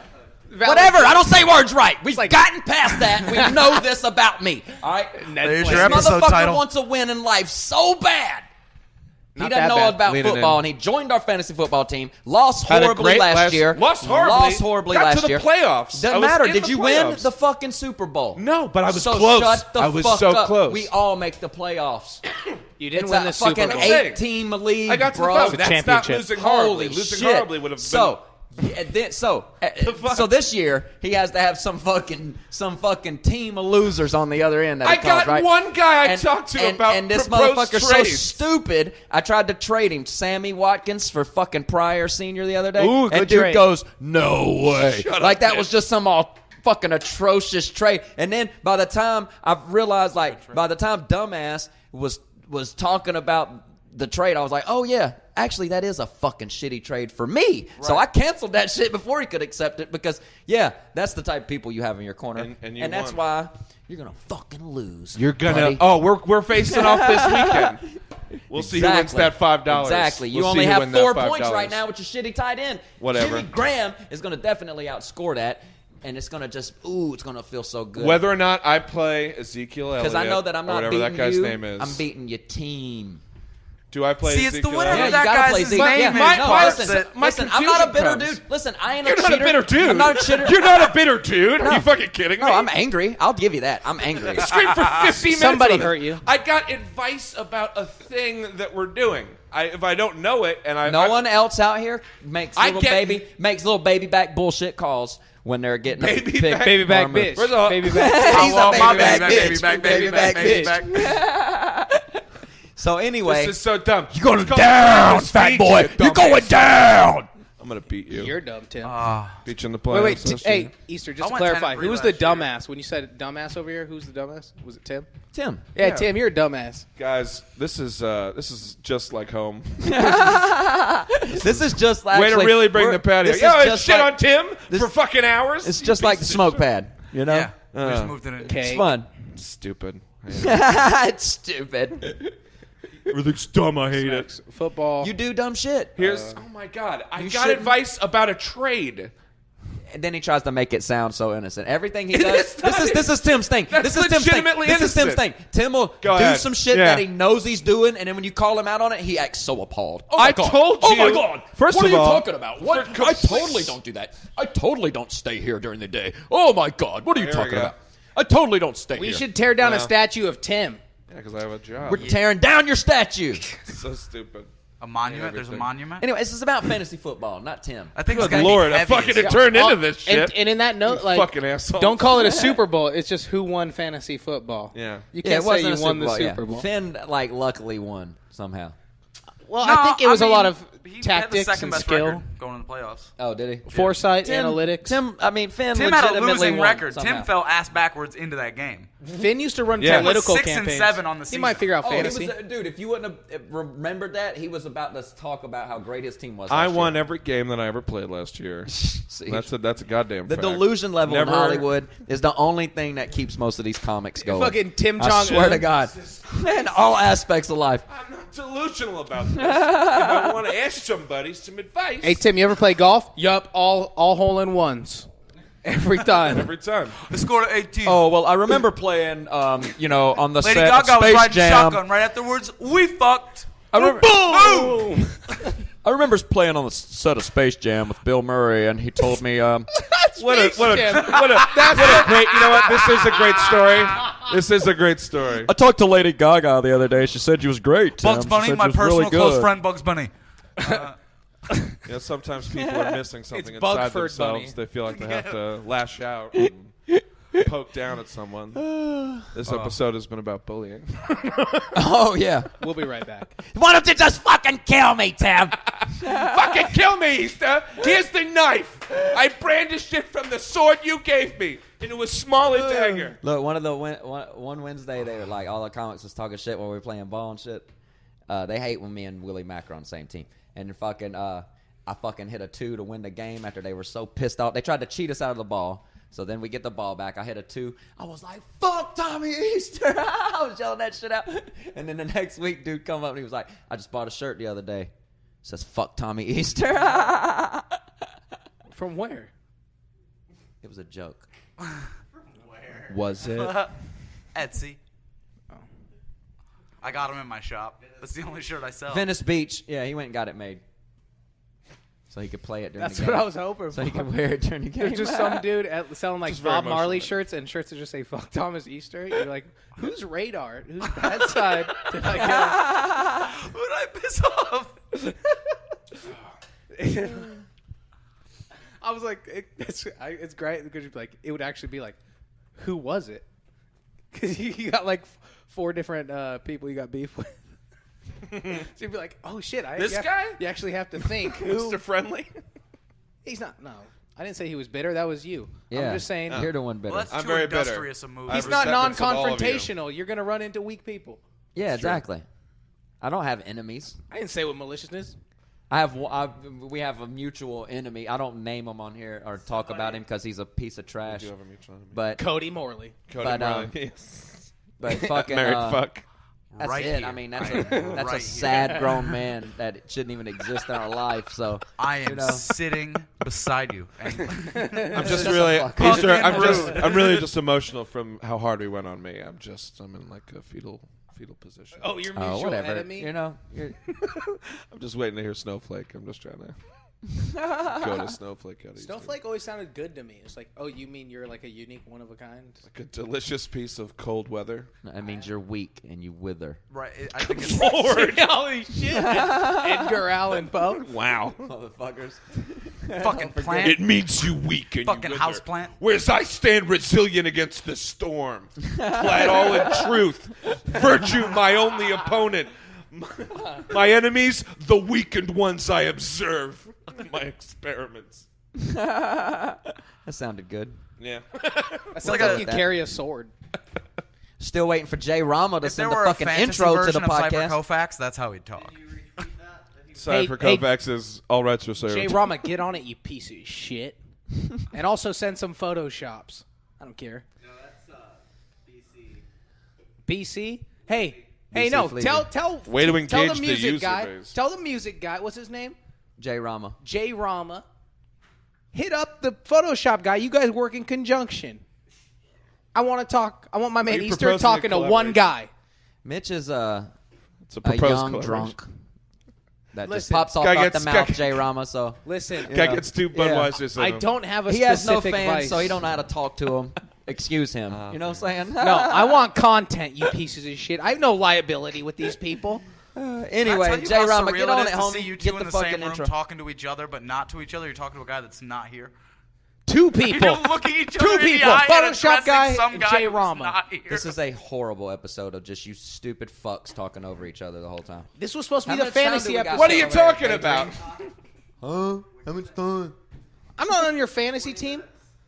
[SPEAKER 1] whatever, I don't say words right. We've
[SPEAKER 4] like-
[SPEAKER 1] gotten past that. We know this about me. All right,
[SPEAKER 5] There's
[SPEAKER 1] this
[SPEAKER 5] your episode
[SPEAKER 1] motherfucker
[SPEAKER 5] title.
[SPEAKER 1] wants a win in life so bad. He
[SPEAKER 4] Not
[SPEAKER 1] doesn't
[SPEAKER 4] that
[SPEAKER 1] know
[SPEAKER 4] bad.
[SPEAKER 1] about
[SPEAKER 2] Leaning
[SPEAKER 1] football,
[SPEAKER 2] in.
[SPEAKER 1] and he joined our fantasy football team. Lost
[SPEAKER 2] Had a
[SPEAKER 1] horribly
[SPEAKER 2] great
[SPEAKER 1] last year.
[SPEAKER 2] Lost horribly.
[SPEAKER 1] Lost horribly
[SPEAKER 2] Got
[SPEAKER 1] last
[SPEAKER 2] to the
[SPEAKER 1] year.
[SPEAKER 2] playoffs. I
[SPEAKER 1] Doesn't
[SPEAKER 2] was
[SPEAKER 1] matter.
[SPEAKER 2] in
[SPEAKER 1] Did
[SPEAKER 2] the
[SPEAKER 1] you win
[SPEAKER 2] playoffs.
[SPEAKER 1] the fucking Super Bowl?
[SPEAKER 2] No, but I was
[SPEAKER 1] so
[SPEAKER 2] close.
[SPEAKER 1] Shut the
[SPEAKER 2] I was
[SPEAKER 1] fuck
[SPEAKER 2] so
[SPEAKER 1] up.
[SPEAKER 2] close.
[SPEAKER 1] We all make the playoffs.
[SPEAKER 4] You didn't
[SPEAKER 1] It's
[SPEAKER 4] win
[SPEAKER 1] a
[SPEAKER 4] the Super
[SPEAKER 1] fucking
[SPEAKER 4] Bowl.
[SPEAKER 2] saying.
[SPEAKER 1] 8-team league,
[SPEAKER 2] I got to
[SPEAKER 1] bro.
[SPEAKER 2] the playoffs. That's not
[SPEAKER 4] championship.
[SPEAKER 2] losing horribly.
[SPEAKER 1] Holy
[SPEAKER 2] Losing
[SPEAKER 1] shit!
[SPEAKER 2] horribly would have been.
[SPEAKER 1] So, yeah, so this year he has to have some fucking team of losers on the other end. That
[SPEAKER 2] I
[SPEAKER 1] he calls,
[SPEAKER 2] got
[SPEAKER 1] right?
[SPEAKER 2] one guy I talked to about
[SPEAKER 1] and this
[SPEAKER 2] proposed
[SPEAKER 1] motherfucker's
[SPEAKER 2] trades.
[SPEAKER 1] so stupid. I tried to trade him, Sammy Watkins, for fucking Pryor Senior the other day.
[SPEAKER 4] Ooh,
[SPEAKER 1] and
[SPEAKER 4] good
[SPEAKER 1] dude
[SPEAKER 4] trade.
[SPEAKER 1] goes, "No way!"
[SPEAKER 2] Shut
[SPEAKER 1] like
[SPEAKER 2] up,
[SPEAKER 1] that
[SPEAKER 2] man.
[SPEAKER 1] was just some all fucking atrocious trade. And then by the time I realized, like by the time dumbass was talking about the trade, I was like, "Oh yeah, actually that is a fucking shitty trade for me." So I canceled that shit before he could accept it because yeah, that's the type of people you have in your corner,
[SPEAKER 2] And you
[SPEAKER 1] that's
[SPEAKER 2] won.
[SPEAKER 1] why you're gonna fucking lose.
[SPEAKER 2] You're gonna.
[SPEAKER 1] buddy.
[SPEAKER 2] Oh, we're facing off this weekend. We'll see who wins that $5.
[SPEAKER 1] Exactly. You
[SPEAKER 2] We'll
[SPEAKER 1] only
[SPEAKER 2] see who
[SPEAKER 1] have
[SPEAKER 2] win that
[SPEAKER 1] 4
[SPEAKER 2] $5.
[SPEAKER 1] points right now with your shitty tight end.
[SPEAKER 2] Whatever.
[SPEAKER 1] Jimmy Graham is going to definitely outscore that, and it's going to just it's going to feel so good.
[SPEAKER 2] Whether or not I play Ezekiel Elliott,
[SPEAKER 1] because I know that I'm
[SPEAKER 2] or
[SPEAKER 1] not
[SPEAKER 2] whatever
[SPEAKER 1] beating
[SPEAKER 2] that guy's
[SPEAKER 1] you,
[SPEAKER 2] name is.
[SPEAKER 1] I'm beating your team.
[SPEAKER 2] Do I play
[SPEAKER 3] See, it's
[SPEAKER 2] Ezekiel?
[SPEAKER 3] the whatever
[SPEAKER 1] Yeah, you
[SPEAKER 3] that
[SPEAKER 1] gotta
[SPEAKER 3] guy's
[SPEAKER 1] play
[SPEAKER 3] his
[SPEAKER 1] Zeke.
[SPEAKER 3] name
[SPEAKER 1] Yeah,
[SPEAKER 3] is.
[SPEAKER 2] my-
[SPEAKER 1] no,
[SPEAKER 2] my-
[SPEAKER 1] listen,
[SPEAKER 2] my
[SPEAKER 1] listen, I'm not a bitter
[SPEAKER 2] confusion
[SPEAKER 1] dude. Listen, I ain't
[SPEAKER 2] You're
[SPEAKER 1] a
[SPEAKER 2] not
[SPEAKER 1] cheater.
[SPEAKER 2] a bitter dude.
[SPEAKER 1] I'm not a cheater.
[SPEAKER 2] You're not a bitter dude.
[SPEAKER 1] No.
[SPEAKER 2] Are you fucking kidding me?
[SPEAKER 1] No, I'm angry. I'll give you that. I'm angry.
[SPEAKER 2] Scream for 50 minutes.
[SPEAKER 4] Somebody
[SPEAKER 2] on this.
[SPEAKER 4] hurt you.
[SPEAKER 2] I got advice about a thing that we're doing. If I don't know it, and
[SPEAKER 1] No one else out here makes
[SPEAKER 2] I
[SPEAKER 1] little
[SPEAKER 2] get-
[SPEAKER 1] baby back bullshit calls when they're getting
[SPEAKER 2] Baby
[SPEAKER 1] a pick.
[SPEAKER 2] back-
[SPEAKER 4] Baby back
[SPEAKER 1] armor.
[SPEAKER 4] bitch.
[SPEAKER 2] First of all-
[SPEAKER 4] Baby back.
[SPEAKER 1] He's
[SPEAKER 3] Oh,
[SPEAKER 1] a
[SPEAKER 3] my
[SPEAKER 1] baby back
[SPEAKER 3] baby
[SPEAKER 1] bitch.
[SPEAKER 3] back, baby back, baby
[SPEAKER 1] bitch. So anyway,
[SPEAKER 2] This is so dumb.
[SPEAKER 1] you're going
[SPEAKER 2] It's called
[SPEAKER 1] down,
[SPEAKER 2] speech,
[SPEAKER 1] fat boy.
[SPEAKER 2] you
[SPEAKER 1] You're going
[SPEAKER 2] dumbass.
[SPEAKER 1] down.
[SPEAKER 2] I'm gonna beat you.
[SPEAKER 4] You're dumb, Tim.
[SPEAKER 2] Beat you in the playoffs.
[SPEAKER 4] Wait,
[SPEAKER 2] this
[SPEAKER 4] hey,
[SPEAKER 2] year.
[SPEAKER 4] Easter, just
[SPEAKER 3] I
[SPEAKER 4] to
[SPEAKER 3] went
[SPEAKER 4] clarify,
[SPEAKER 3] 10-3
[SPEAKER 4] who was the
[SPEAKER 3] last year.
[SPEAKER 4] dumbass? When you said dumbass over here, who's the dumbass? Was it Tim?
[SPEAKER 1] Tim.
[SPEAKER 4] Yeah,
[SPEAKER 2] Yeah.
[SPEAKER 4] Tim, you're a dumbass.
[SPEAKER 2] Guys, this is just like home.
[SPEAKER 1] This is just like
[SPEAKER 2] Way to really bring the patio.
[SPEAKER 1] This
[SPEAKER 2] Yo,
[SPEAKER 1] is
[SPEAKER 2] it's
[SPEAKER 1] just
[SPEAKER 2] shit
[SPEAKER 1] like-
[SPEAKER 2] on Tim
[SPEAKER 1] this-
[SPEAKER 2] for fucking hours.
[SPEAKER 1] It's just like the smoke pad. You know,
[SPEAKER 3] Yeah, we just moved it in.
[SPEAKER 4] Okay.
[SPEAKER 1] it's fun.
[SPEAKER 2] Stupid.
[SPEAKER 1] It's stupid.
[SPEAKER 2] Everything's dumb. I hate it.
[SPEAKER 4] Football.
[SPEAKER 1] You do dumb shit.
[SPEAKER 2] Here's oh my god! I
[SPEAKER 1] you
[SPEAKER 2] got
[SPEAKER 1] shouldn't-
[SPEAKER 2] advice about a trade.
[SPEAKER 1] And then he tries to make it sound so innocent. Everything he
[SPEAKER 2] It
[SPEAKER 1] does.
[SPEAKER 2] is not-
[SPEAKER 1] This is Tim's thing.
[SPEAKER 2] That's
[SPEAKER 1] This is Tim's thing.
[SPEAKER 2] legitimately
[SPEAKER 1] This is Tim's thing.
[SPEAKER 2] innocent.
[SPEAKER 1] Tim will
[SPEAKER 2] Go
[SPEAKER 1] do
[SPEAKER 2] ahead.
[SPEAKER 1] some shit
[SPEAKER 2] Yeah.
[SPEAKER 1] that he knows he's doing, and then when you call him out on it, he acts so appalled. Oh
[SPEAKER 2] I told you.
[SPEAKER 6] Oh my God!
[SPEAKER 2] First
[SPEAKER 6] what
[SPEAKER 2] of
[SPEAKER 6] are you
[SPEAKER 2] all,
[SPEAKER 6] talking about? What?
[SPEAKER 2] for-
[SPEAKER 6] I totally don't do that. I totally don't stay here during the day. Oh my God! What are you
[SPEAKER 2] Here we
[SPEAKER 6] talking
[SPEAKER 2] go.
[SPEAKER 6] about? I totally don't stay
[SPEAKER 4] we
[SPEAKER 6] here.
[SPEAKER 4] should tear down a
[SPEAKER 2] Well.
[SPEAKER 4] statue of Tim.
[SPEAKER 2] Yeah, because I have a job.
[SPEAKER 1] We're tearing down your statue.
[SPEAKER 2] It's so stupid.
[SPEAKER 5] A monument? There's a
[SPEAKER 2] everything.
[SPEAKER 5] monument?
[SPEAKER 1] Anyway, this is about fantasy football, not Tim.
[SPEAKER 3] I think it's
[SPEAKER 2] Good
[SPEAKER 3] gonna
[SPEAKER 2] Lord,
[SPEAKER 3] be
[SPEAKER 2] I
[SPEAKER 3] heavy
[SPEAKER 2] fucking
[SPEAKER 3] as
[SPEAKER 2] it turned into
[SPEAKER 4] Oh,
[SPEAKER 2] this shit.
[SPEAKER 4] And in that note, like,
[SPEAKER 2] fucking asshole.
[SPEAKER 4] don't call it a Super Bowl. It's just who won fantasy football.
[SPEAKER 2] Yeah.
[SPEAKER 4] You
[SPEAKER 1] Yeah,
[SPEAKER 4] can't
[SPEAKER 1] it
[SPEAKER 4] say
[SPEAKER 1] wasn't
[SPEAKER 4] you
[SPEAKER 1] a
[SPEAKER 4] won the
[SPEAKER 1] Bowl, yeah.
[SPEAKER 4] Super Bowl.
[SPEAKER 1] Finn, luckily won somehow.
[SPEAKER 4] Well,
[SPEAKER 5] No,
[SPEAKER 4] I think it was a lot of
[SPEAKER 5] he
[SPEAKER 4] tactics
[SPEAKER 5] had the second
[SPEAKER 4] and
[SPEAKER 5] best
[SPEAKER 4] skill,
[SPEAKER 5] record going into the playoffs.
[SPEAKER 1] Oh, did he?
[SPEAKER 4] foresight,
[SPEAKER 1] Finn,
[SPEAKER 4] analytics.
[SPEAKER 1] Finn
[SPEAKER 5] Tim had a
[SPEAKER 1] legitimately
[SPEAKER 5] losing
[SPEAKER 1] won
[SPEAKER 5] record.
[SPEAKER 1] somehow.
[SPEAKER 5] Tim fell ass backwards into that game.
[SPEAKER 4] Finn used to run
[SPEAKER 2] Yeah.
[SPEAKER 4] political
[SPEAKER 5] Tim was 6 and
[SPEAKER 4] campaigns.
[SPEAKER 5] 7 on the
[SPEAKER 4] He
[SPEAKER 5] season.
[SPEAKER 4] might figure out
[SPEAKER 1] Oh, he was,
[SPEAKER 4] fantasy.
[SPEAKER 1] dude, if you wouldn't have remembered that, he was about to talk about how great his team was.
[SPEAKER 2] I
[SPEAKER 1] last
[SPEAKER 2] won
[SPEAKER 1] year.
[SPEAKER 2] every game that I ever played last year.
[SPEAKER 1] See,
[SPEAKER 2] That's a goddamn
[SPEAKER 1] the
[SPEAKER 2] fact.
[SPEAKER 1] delusion level
[SPEAKER 2] Never-
[SPEAKER 1] in Hollywood is the only thing that keeps most of these comics going.
[SPEAKER 4] Fucking Tim
[SPEAKER 1] I
[SPEAKER 4] Jong-un.
[SPEAKER 1] swear to God. In all aspects of life.
[SPEAKER 2] I'm not delusional about this. If I want to ask somebody some advice,
[SPEAKER 4] Hey, Tim, you ever play golf? Yup, all hole in ones. Every time.
[SPEAKER 2] every time.
[SPEAKER 5] They scored 18.
[SPEAKER 1] Oh, well, I remember playing, on the
[SPEAKER 5] Lady
[SPEAKER 1] set of
[SPEAKER 5] Gaga was
[SPEAKER 1] Space
[SPEAKER 5] riding
[SPEAKER 1] Jam.
[SPEAKER 5] shotgun right afterwards. We fucked.
[SPEAKER 1] I remember,
[SPEAKER 5] Boom!
[SPEAKER 1] I remember playing on the set of Space Jam with Bill Murray, and he told me,
[SPEAKER 2] What a
[SPEAKER 4] Space Jam.
[SPEAKER 2] what a great. You know what? This is a great story. This is a great story.
[SPEAKER 1] I talked to Lady Gaga the other day. She said she was great. Tim.
[SPEAKER 5] Bugs
[SPEAKER 1] She
[SPEAKER 5] Bunny,
[SPEAKER 1] said
[SPEAKER 5] my
[SPEAKER 1] she was
[SPEAKER 5] personal
[SPEAKER 1] really
[SPEAKER 5] close
[SPEAKER 1] good.
[SPEAKER 5] friend, Bugs Bunny.
[SPEAKER 2] You know, sometimes people are missing something
[SPEAKER 4] It's
[SPEAKER 2] inside
[SPEAKER 4] Bugford
[SPEAKER 2] themselves.
[SPEAKER 4] Bunny.
[SPEAKER 2] They feel like they have to lash out and poke down at someone. This episode has been about bullying.
[SPEAKER 1] Oh, yeah.
[SPEAKER 4] We'll be right back.
[SPEAKER 1] Why don't you just fucking kill me, Tim?
[SPEAKER 2] Fucking kill me, Easter. Here's the knife. I brandished it from the sword you gave me, and it was smaller dagger.
[SPEAKER 1] Look, one Wednesday, they were like, all the comics was talking shit while we were playing ball and shit. They hate when me and Willie Mack are on the same team. And fucking, I fucking hit a 2 to win the game after they were so pissed off. They tried to cheat us out of the ball. So then we get the ball back. I hit a 2. I was like, fuck Tommy Easter. I was yelling that shit out. And then the next week, dude come up and he was like, I just bought a shirt the other day. It says, fuck Tommy Easter.
[SPEAKER 4] From where?
[SPEAKER 1] It was a joke.
[SPEAKER 2] Was it?
[SPEAKER 5] Etsy. I got them in my shop. That's the only shirt I sell.
[SPEAKER 1] Venice Beach. Yeah, he went and got it made. So he could play it during
[SPEAKER 4] That's
[SPEAKER 1] the game.
[SPEAKER 4] what I was hoping
[SPEAKER 1] So
[SPEAKER 4] for.
[SPEAKER 1] he could wear it during the game.
[SPEAKER 4] There's just some dude selling like
[SPEAKER 2] Just very
[SPEAKER 4] Bob Marley
[SPEAKER 2] emotional.
[SPEAKER 4] shirts and shirts that just say "fuck Thomas Easter." You're like, who's radar? Who's bad side? Did I
[SPEAKER 5] Who did I piss off?
[SPEAKER 4] get? I was like, it's great because you'd be like, it would actually be like, who was it? Because you got like 4 different people you got beef with. So you'd be like, oh shit,
[SPEAKER 2] This guy?
[SPEAKER 4] You actually have to think who.
[SPEAKER 2] Mr. Friendly?
[SPEAKER 4] He's not. No, I didn't say he was bitter. That was you.
[SPEAKER 1] Yeah.
[SPEAKER 4] I'm just saying.
[SPEAKER 1] You're the one bitter.
[SPEAKER 5] Well, that's
[SPEAKER 2] I'm
[SPEAKER 5] too
[SPEAKER 2] very bitter.
[SPEAKER 5] industrious a move.
[SPEAKER 2] I
[SPEAKER 4] He's
[SPEAKER 2] have
[SPEAKER 4] not
[SPEAKER 2] resentments of all of you.
[SPEAKER 4] non-confrontational. You're gonna run into weak people.
[SPEAKER 1] Yeah, exactly. I don't have enemies.
[SPEAKER 4] I didn't say with maliciousness.
[SPEAKER 1] We have a mutual enemy. I don't name him on here or talk about him because he's a piece of trash.
[SPEAKER 2] do have a mutual enemy.
[SPEAKER 1] But
[SPEAKER 4] Cody Morley.
[SPEAKER 2] Cody
[SPEAKER 1] but,
[SPEAKER 2] Morley.
[SPEAKER 1] Yes. But fucking
[SPEAKER 2] Married fuck.
[SPEAKER 1] That's
[SPEAKER 5] Right
[SPEAKER 1] it.
[SPEAKER 5] here.
[SPEAKER 1] I mean, that's
[SPEAKER 5] Right
[SPEAKER 1] a
[SPEAKER 5] here.
[SPEAKER 1] sad grown man that shouldn't even exist in our life. So
[SPEAKER 5] I am
[SPEAKER 1] you know.
[SPEAKER 5] sitting beside you. And
[SPEAKER 2] I'm just
[SPEAKER 1] Shut
[SPEAKER 2] really,
[SPEAKER 1] the fuck up.
[SPEAKER 2] Easter, I'm
[SPEAKER 5] Rude.
[SPEAKER 2] really just emotional from how hard he went on me. I'm in like a fetal fetal position.
[SPEAKER 4] Oh, you're
[SPEAKER 1] Oh,
[SPEAKER 4] mutual
[SPEAKER 1] whatever.
[SPEAKER 4] enemy.
[SPEAKER 1] You know, you're,
[SPEAKER 2] I'm just waiting to hear Snowflake. I'm just trying to go to Snowflake.
[SPEAKER 4] Snowflake always sounded good to me. It's like, oh, you mean you're like a unique one of a kind?
[SPEAKER 2] Like a delicious piece of cold weather.
[SPEAKER 1] that means you're weak and you wither.
[SPEAKER 3] Right. I think it's
[SPEAKER 2] Lord.
[SPEAKER 4] Holy shit. Edgar Allan Poe.
[SPEAKER 2] Wow.
[SPEAKER 1] Motherfuckers.
[SPEAKER 3] fucking plant.
[SPEAKER 2] It means you weak and
[SPEAKER 3] Fucking
[SPEAKER 2] you wither.
[SPEAKER 3] houseplant.
[SPEAKER 2] Whereas I stand resilient against the storm. Clad all in truth. Virtue, my only opponent. My enemies, the weakened ones I observe. My experiments.
[SPEAKER 1] That sounded good.
[SPEAKER 2] Yeah.
[SPEAKER 4] That sounds like you carry a sword.
[SPEAKER 1] Still waiting for Jay Rama to
[SPEAKER 3] If there
[SPEAKER 1] send the
[SPEAKER 3] were a
[SPEAKER 1] fucking
[SPEAKER 3] fantasy
[SPEAKER 1] intro to
[SPEAKER 3] version
[SPEAKER 1] the
[SPEAKER 3] of Cypher
[SPEAKER 1] podcast.
[SPEAKER 3] Koufax, that's how he'd talk.
[SPEAKER 2] Cypher
[SPEAKER 4] Hey,
[SPEAKER 2] Kovacs is all rights reserved.
[SPEAKER 4] Jay Rama, get on it, you piece of shit. And also send some Photoshops. I don't care.
[SPEAKER 3] No, that's BC.
[SPEAKER 4] BC? Hey,
[SPEAKER 1] BC
[SPEAKER 4] no.
[SPEAKER 1] Fleeger.
[SPEAKER 4] Tell
[SPEAKER 2] Way to
[SPEAKER 4] tell
[SPEAKER 2] engage
[SPEAKER 4] the
[SPEAKER 2] the
[SPEAKER 4] music
[SPEAKER 2] user
[SPEAKER 4] guy.
[SPEAKER 2] base.
[SPEAKER 4] Tell the music guy. What's his name?
[SPEAKER 1] Jay Rama.
[SPEAKER 4] Jay Rama. Hit up the Photoshop guy. You guys work in conjunction. I want to talk. I want my man
[SPEAKER 2] you
[SPEAKER 4] Easter
[SPEAKER 2] proposing
[SPEAKER 4] talking
[SPEAKER 2] a
[SPEAKER 4] to one guy.
[SPEAKER 1] Mitch is
[SPEAKER 2] It's a
[SPEAKER 1] a
[SPEAKER 2] proposed
[SPEAKER 1] young
[SPEAKER 2] collaboration.
[SPEAKER 1] drunk that just
[SPEAKER 4] Listen,
[SPEAKER 1] pops off
[SPEAKER 2] guy
[SPEAKER 1] out the
[SPEAKER 2] gets-
[SPEAKER 1] mouth,
[SPEAKER 2] guy-
[SPEAKER 1] Jay Rama. So
[SPEAKER 4] Listen,
[SPEAKER 2] Guy gets two Budweisers.
[SPEAKER 4] I don't have a
[SPEAKER 1] he has no
[SPEAKER 4] specific
[SPEAKER 1] fans,
[SPEAKER 4] vice.
[SPEAKER 1] so he don't know how to talk to him. Excuse him. You know what I'm saying?
[SPEAKER 4] No, I want content, you pieces of shit. I have no liability with these people.
[SPEAKER 1] Anyway, Jay Rama, get on it,
[SPEAKER 5] to
[SPEAKER 1] homie.
[SPEAKER 5] see you two
[SPEAKER 1] Get
[SPEAKER 5] in
[SPEAKER 1] the
[SPEAKER 5] the
[SPEAKER 1] fucking
[SPEAKER 5] same room
[SPEAKER 1] intro.
[SPEAKER 5] talking to each other, but not to each other. You're talking to a guy that's not here.
[SPEAKER 4] Two people.
[SPEAKER 5] You're looking each other
[SPEAKER 4] Two
[SPEAKER 5] in the
[SPEAKER 4] people.
[SPEAKER 5] eye and
[SPEAKER 4] Photoshop
[SPEAKER 5] addressing
[SPEAKER 4] guy
[SPEAKER 5] some
[SPEAKER 4] and
[SPEAKER 5] guy
[SPEAKER 4] Jay
[SPEAKER 5] who's
[SPEAKER 4] Rama.
[SPEAKER 5] not here.
[SPEAKER 1] This is a horrible episode of just you stupid fucks talking over each other the whole time.
[SPEAKER 4] This was supposed to be
[SPEAKER 1] How
[SPEAKER 4] the
[SPEAKER 1] much time
[SPEAKER 4] fantasy
[SPEAKER 1] do we got?
[SPEAKER 4] episode.
[SPEAKER 2] What are you talking about?
[SPEAKER 1] Huh? How much time?
[SPEAKER 4] I'm not on your fantasy team.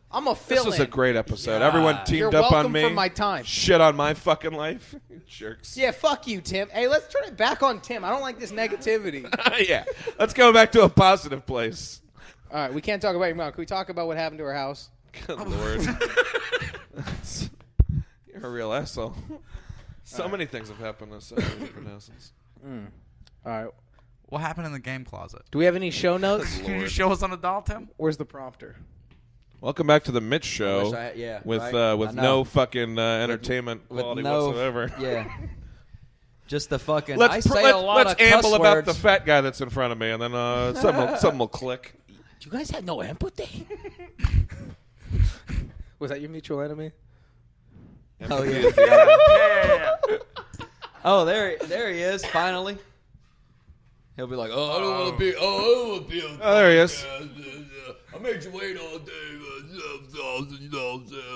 [SPEAKER 4] I'm a
[SPEAKER 2] This
[SPEAKER 4] fill-in.
[SPEAKER 2] was a great episode. Everyone teamed
[SPEAKER 4] You're
[SPEAKER 2] up on
[SPEAKER 4] welcome
[SPEAKER 2] me.
[SPEAKER 4] for my time.
[SPEAKER 2] Shit on my fucking life. Jerks.
[SPEAKER 4] Yeah, fuck you, Tim. Hey, let's turn it back on Tim. I don't like this negativity.
[SPEAKER 2] Yeah. Let's go back to a positive place.
[SPEAKER 4] All right, we can't talk about your mom. Can we talk about what happened to her house?
[SPEAKER 2] Good Lord. You're a real asshole. So many things have happened to so many different houses.
[SPEAKER 4] All right.
[SPEAKER 5] What happened in the game closet?
[SPEAKER 4] Do we have any show notes?
[SPEAKER 5] Can you show us on a doll, Tim?
[SPEAKER 4] Where's the prompter?
[SPEAKER 2] Welcome back to the Mitch Show
[SPEAKER 1] wish I had- yeah,
[SPEAKER 2] with
[SPEAKER 1] right? I
[SPEAKER 2] with
[SPEAKER 1] know.
[SPEAKER 2] no fucking entertainment quality whatsoever.
[SPEAKER 1] Yeah. Just the fucking.
[SPEAKER 2] Let's
[SPEAKER 1] I say a lot of
[SPEAKER 2] amble
[SPEAKER 1] cuss
[SPEAKER 2] about
[SPEAKER 1] words.
[SPEAKER 2] the fat guy that's in front of me, and then something will click.
[SPEAKER 4] You guys have no empathy? Was that your mutual enemy?
[SPEAKER 1] Oh yeah.
[SPEAKER 5] Yeah.
[SPEAKER 1] Oh, there he is. Finally. He'll be like, oh, I don't want to be. Oh, I don't want to be.
[SPEAKER 2] Oh, there he is.
[SPEAKER 6] I made you wait all day.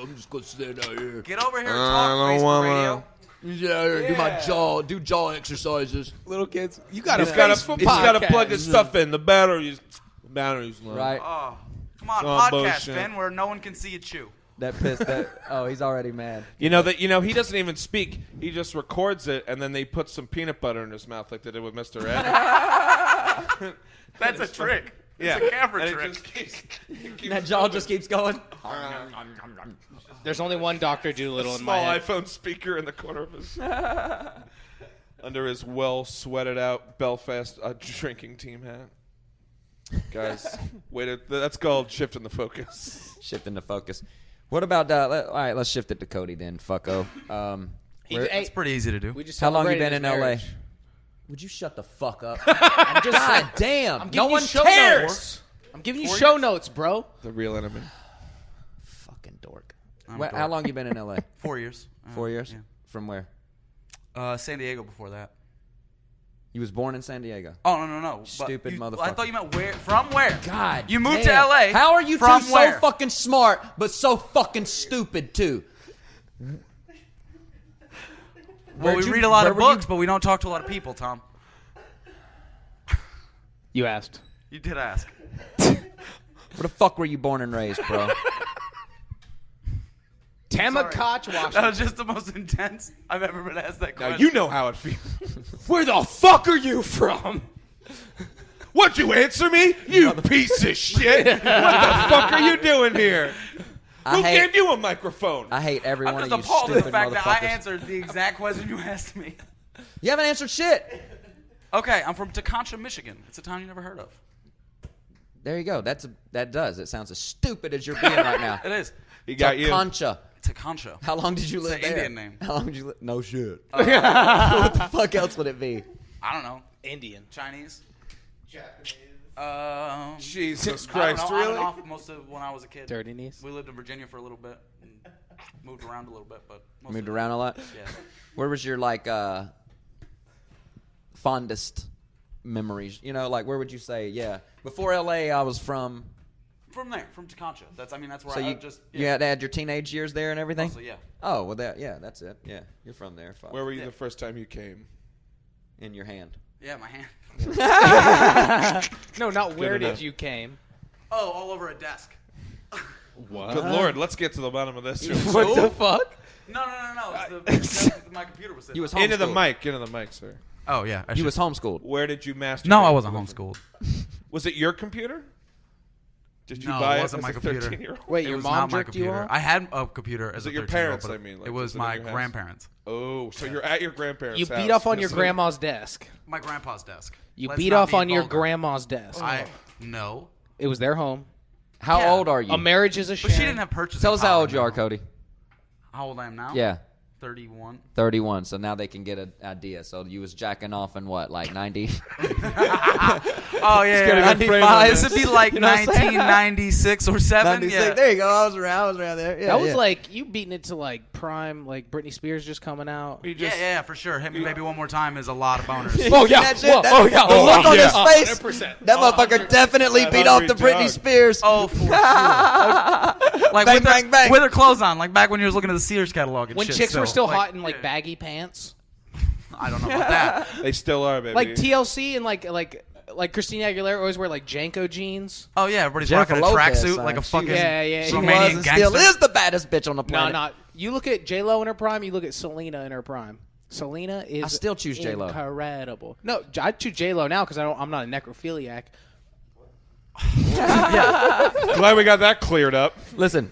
[SPEAKER 6] I'm just gonna stand out here.
[SPEAKER 5] Get over here and
[SPEAKER 2] I
[SPEAKER 5] talk,
[SPEAKER 2] don't
[SPEAKER 5] Facebook
[SPEAKER 2] wanna-
[SPEAKER 5] Radio.
[SPEAKER 6] Do my jaw exercises.
[SPEAKER 4] Little kids, you got
[SPEAKER 2] He's got to plug his stuff in. The battery's low.
[SPEAKER 1] Right.
[SPEAKER 5] Oh, come on,
[SPEAKER 2] Oh,
[SPEAKER 5] podcast,
[SPEAKER 2] bullshit.
[SPEAKER 5] Ben, where no one can see you chew.
[SPEAKER 1] That pissed. Oh, he's already mad.
[SPEAKER 2] He doesn't even speak. He just records it, and then they put some peanut butter in his mouth like they did with Mr. Ed.
[SPEAKER 5] That's a trick.
[SPEAKER 2] Yeah.
[SPEAKER 5] It's a camera
[SPEAKER 2] And it
[SPEAKER 5] trick.
[SPEAKER 2] just keeps-
[SPEAKER 1] And that jaw just keeps going.
[SPEAKER 4] There's only one Dr. Doolittle in my
[SPEAKER 2] small
[SPEAKER 4] head.
[SPEAKER 2] iPhone speaker in the corner of his under his well sweated out Belfast drinking team hat. Guys, that's called shifting the focus.
[SPEAKER 1] Shifting the focus. What about? All right, let's shift it to Cody then. Fucko. Where-
[SPEAKER 5] It's pretty easy to do.
[SPEAKER 4] We just
[SPEAKER 1] How long you
[SPEAKER 4] celebrated
[SPEAKER 1] been in
[SPEAKER 4] his
[SPEAKER 1] LA?
[SPEAKER 4] marriage.
[SPEAKER 1] Would you shut the fuck up? I'm just God damn.
[SPEAKER 4] I'm
[SPEAKER 1] No
[SPEAKER 4] giving you
[SPEAKER 1] one
[SPEAKER 4] show
[SPEAKER 1] cares.
[SPEAKER 4] notes. I'm giving you show notes, bro.
[SPEAKER 2] The real enemy.
[SPEAKER 1] Fucking dork.
[SPEAKER 5] I'm a dork.
[SPEAKER 1] How long you been in LA?
[SPEAKER 5] 4 years.
[SPEAKER 1] 4 years.
[SPEAKER 5] Yeah.
[SPEAKER 1] From where?
[SPEAKER 5] San Diego before that.
[SPEAKER 1] You was born in San Diego.
[SPEAKER 5] Oh, no. But
[SPEAKER 1] Stupid
[SPEAKER 5] I
[SPEAKER 1] motherfucker.
[SPEAKER 5] thought you meant where. From where?
[SPEAKER 1] God.
[SPEAKER 5] You moved
[SPEAKER 1] damn.
[SPEAKER 5] to LA.
[SPEAKER 1] How are you
[SPEAKER 5] from
[SPEAKER 1] two
[SPEAKER 5] where?
[SPEAKER 1] so fucking smart but so fucking stupid too?
[SPEAKER 5] Well,
[SPEAKER 1] Where'd
[SPEAKER 5] we
[SPEAKER 1] you-
[SPEAKER 5] read a lot
[SPEAKER 1] where
[SPEAKER 5] of
[SPEAKER 1] were you-
[SPEAKER 5] books, but we don't talk to a lot of people, Tom.
[SPEAKER 4] You asked.
[SPEAKER 5] You did ask.
[SPEAKER 1] Where the fuck were you born and raised, bro?
[SPEAKER 4] Tamakach,
[SPEAKER 5] That
[SPEAKER 4] Washington.
[SPEAKER 5] was just the most intense I've ever been asked that
[SPEAKER 2] Now
[SPEAKER 5] question.
[SPEAKER 2] you know how it feels.
[SPEAKER 4] Where the fuck are you from?
[SPEAKER 2] What'd you answer me? You piece of shit. What the fuck are you doing here? Who gave you a microphone?
[SPEAKER 1] I hate every
[SPEAKER 5] I'm
[SPEAKER 1] one
[SPEAKER 5] just
[SPEAKER 1] of you
[SPEAKER 5] appalled at
[SPEAKER 1] stupid
[SPEAKER 5] the fact that I
[SPEAKER 1] motherfuckers.
[SPEAKER 5] answered the exact question you asked me.
[SPEAKER 1] You haven't answered shit.
[SPEAKER 5] Okay, I'm from Tecontra, Michigan. It's a town you never heard of.
[SPEAKER 1] There you go. That does. It sounds as stupid as you're being right now.
[SPEAKER 5] It is.
[SPEAKER 2] He got you.
[SPEAKER 1] Concha.
[SPEAKER 5] Takancha.
[SPEAKER 1] How long did you live
[SPEAKER 5] It's an
[SPEAKER 1] there?
[SPEAKER 5] Indian name.
[SPEAKER 1] How long did you live? No shit. What the fuck else would it be?
[SPEAKER 5] I don't know.
[SPEAKER 4] Indian.
[SPEAKER 5] Chinese.
[SPEAKER 7] Japanese.
[SPEAKER 2] Jesus
[SPEAKER 5] I
[SPEAKER 2] Christ,
[SPEAKER 5] don't know, on
[SPEAKER 2] really?
[SPEAKER 5] and off most of when I was a kid.
[SPEAKER 4] Dirty knees.
[SPEAKER 5] We lived in Virginia for a little bit. And moved around a little bit, but most
[SPEAKER 1] Moved
[SPEAKER 5] of it-
[SPEAKER 1] around a lot?
[SPEAKER 5] Yeah.
[SPEAKER 1] Where was your, like, fondest memories? You know, like, where would you say, yeah. Before L.A., I was from...
[SPEAKER 5] From there, from Takancha. That's where
[SPEAKER 1] So
[SPEAKER 5] I
[SPEAKER 1] you
[SPEAKER 5] just.
[SPEAKER 1] you had your teenage years there and everything?
[SPEAKER 5] Also, yeah.
[SPEAKER 1] Oh, well, that's it. Yeah, you're from there. Fuck.
[SPEAKER 2] Where were you the first time you came?
[SPEAKER 1] In your hand.
[SPEAKER 5] Yeah, my hand.
[SPEAKER 4] No, not where
[SPEAKER 2] enough.
[SPEAKER 4] did you came.
[SPEAKER 5] Oh, all over a desk.
[SPEAKER 2] What? Good Lord, let's get to the bottom of this.
[SPEAKER 4] What the fuck?
[SPEAKER 5] No. It's my computer was sitting.
[SPEAKER 1] He was
[SPEAKER 2] Into the
[SPEAKER 1] homeschooled.
[SPEAKER 2] mic, sir.
[SPEAKER 5] Oh yeah.
[SPEAKER 1] He was homeschooled.
[SPEAKER 2] Where did you master?
[SPEAKER 5] No, I wasn't homeschooled.
[SPEAKER 2] Was it your computer? Did you
[SPEAKER 5] No,
[SPEAKER 2] buy
[SPEAKER 5] it
[SPEAKER 2] it
[SPEAKER 5] wasn't
[SPEAKER 2] as
[SPEAKER 5] my
[SPEAKER 2] a
[SPEAKER 5] computer.
[SPEAKER 2] 13-year-old?
[SPEAKER 4] Wait,
[SPEAKER 5] It
[SPEAKER 4] your
[SPEAKER 5] was
[SPEAKER 4] mom
[SPEAKER 5] not my
[SPEAKER 4] jerked you
[SPEAKER 5] computer.
[SPEAKER 4] off?
[SPEAKER 5] I had a computer as
[SPEAKER 2] it
[SPEAKER 5] a
[SPEAKER 2] your
[SPEAKER 5] 13-year-old,
[SPEAKER 2] parents,
[SPEAKER 5] but
[SPEAKER 2] I mean, like,
[SPEAKER 5] it
[SPEAKER 2] was
[SPEAKER 5] was
[SPEAKER 2] it in
[SPEAKER 5] my
[SPEAKER 2] your house?
[SPEAKER 5] grandparents.
[SPEAKER 2] Oh, so you're at your grandparents'
[SPEAKER 4] You
[SPEAKER 2] house.
[SPEAKER 4] beat off on your
[SPEAKER 2] listening-
[SPEAKER 4] grandma's desk.
[SPEAKER 5] My grandpa's desk.
[SPEAKER 4] You
[SPEAKER 5] Let's
[SPEAKER 4] beat
[SPEAKER 5] not
[SPEAKER 4] off
[SPEAKER 5] be
[SPEAKER 4] on your
[SPEAKER 5] vulgar.
[SPEAKER 4] grandma's desk.
[SPEAKER 5] No.
[SPEAKER 4] It was their home.
[SPEAKER 1] How
[SPEAKER 5] Yeah.
[SPEAKER 1] old are you?
[SPEAKER 4] A marriage is a shame.
[SPEAKER 5] But she didn't have purchasing
[SPEAKER 1] Tell us how
[SPEAKER 5] power,
[SPEAKER 1] old you are,
[SPEAKER 5] no.
[SPEAKER 1] Cody.
[SPEAKER 5] How old I am now?
[SPEAKER 1] Yeah.
[SPEAKER 5] 31.
[SPEAKER 1] 31. So now they can get an idea. So you was jacking off in what, like 90?
[SPEAKER 5] Oh, yeah.
[SPEAKER 1] get a good frame on
[SPEAKER 5] This would be like
[SPEAKER 1] You know what I'm saying?
[SPEAKER 5] 1996 or 7.
[SPEAKER 1] 96.
[SPEAKER 5] Yeah.
[SPEAKER 1] There you go. I was around there. Yeah,
[SPEAKER 4] That was
[SPEAKER 1] yeah.
[SPEAKER 4] like you beating it to like prime, like Brittney Spears just coming out.
[SPEAKER 5] Yeah, for sure. Hit me maybe one more time is a lot of boners.
[SPEAKER 4] Oh yeah,
[SPEAKER 1] That shit,
[SPEAKER 4] Whoa,
[SPEAKER 1] that-
[SPEAKER 4] oh yeah,
[SPEAKER 1] the look on
[SPEAKER 2] yeah.
[SPEAKER 1] his face.
[SPEAKER 4] 100%.
[SPEAKER 1] That motherfucker definitely beat off to Britney
[SPEAKER 2] Dog.
[SPEAKER 1] Spears.
[SPEAKER 5] Oh, for sure. Like
[SPEAKER 1] Bang,
[SPEAKER 5] with,
[SPEAKER 1] bang,
[SPEAKER 5] her,
[SPEAKER 1] bang.
[SPEAKER 5] with her clothes on, like back when you was looking at the Sears catalog and
[SPEAKER 4] When
[SPEAKER 5] shit.
[SPEAKER 4] chicks were still
[SPEAKER 5] Like,
[SPEAKER 4] hot in like
[SPEAKER 5] yeah.
[SPEAKER 4] baggy pants,
[SPEAKER 5] I don't know about that.
[SPEAKER 2] They still are, baby.
[SPEAKER 4] like TLC and like Christina Aguilera always wear like Janko jeans.
[SPEAKER 5] Oh yeah, everybody's
[SPEAKER 1] Jennifer
[SPEAKER 5] rocking a
[SPEAKER 1] Lopez,
[SPEAKER 5] tracksuit like a
[SPEAKER 1] she-
[SPEAKER 5] fucking
[SPEAKER 4] Yeah,
[SPEAKER 1] She
[SPEAKER 5] Romanian
[SPEAKER 1] was and
[SPEAKER 5] gangster.
[SPEAKER 1] still is the baddest bitch on the
[SPEAKER 4] No,
[SPEAKER 1] planet.
[SPEAKER 4] not you. Look at J Lo in her prime. You look at Selena in her prime. Selena is.
[SPEAKER 1] I still choose J-Lo.
[SPEAKER 4] Incredible. No, I choose J Lo now because I'm not a necrophiliac.
[SPEAKER 2] Glad we got that cleared up.
[SPEAKER 1] Listen,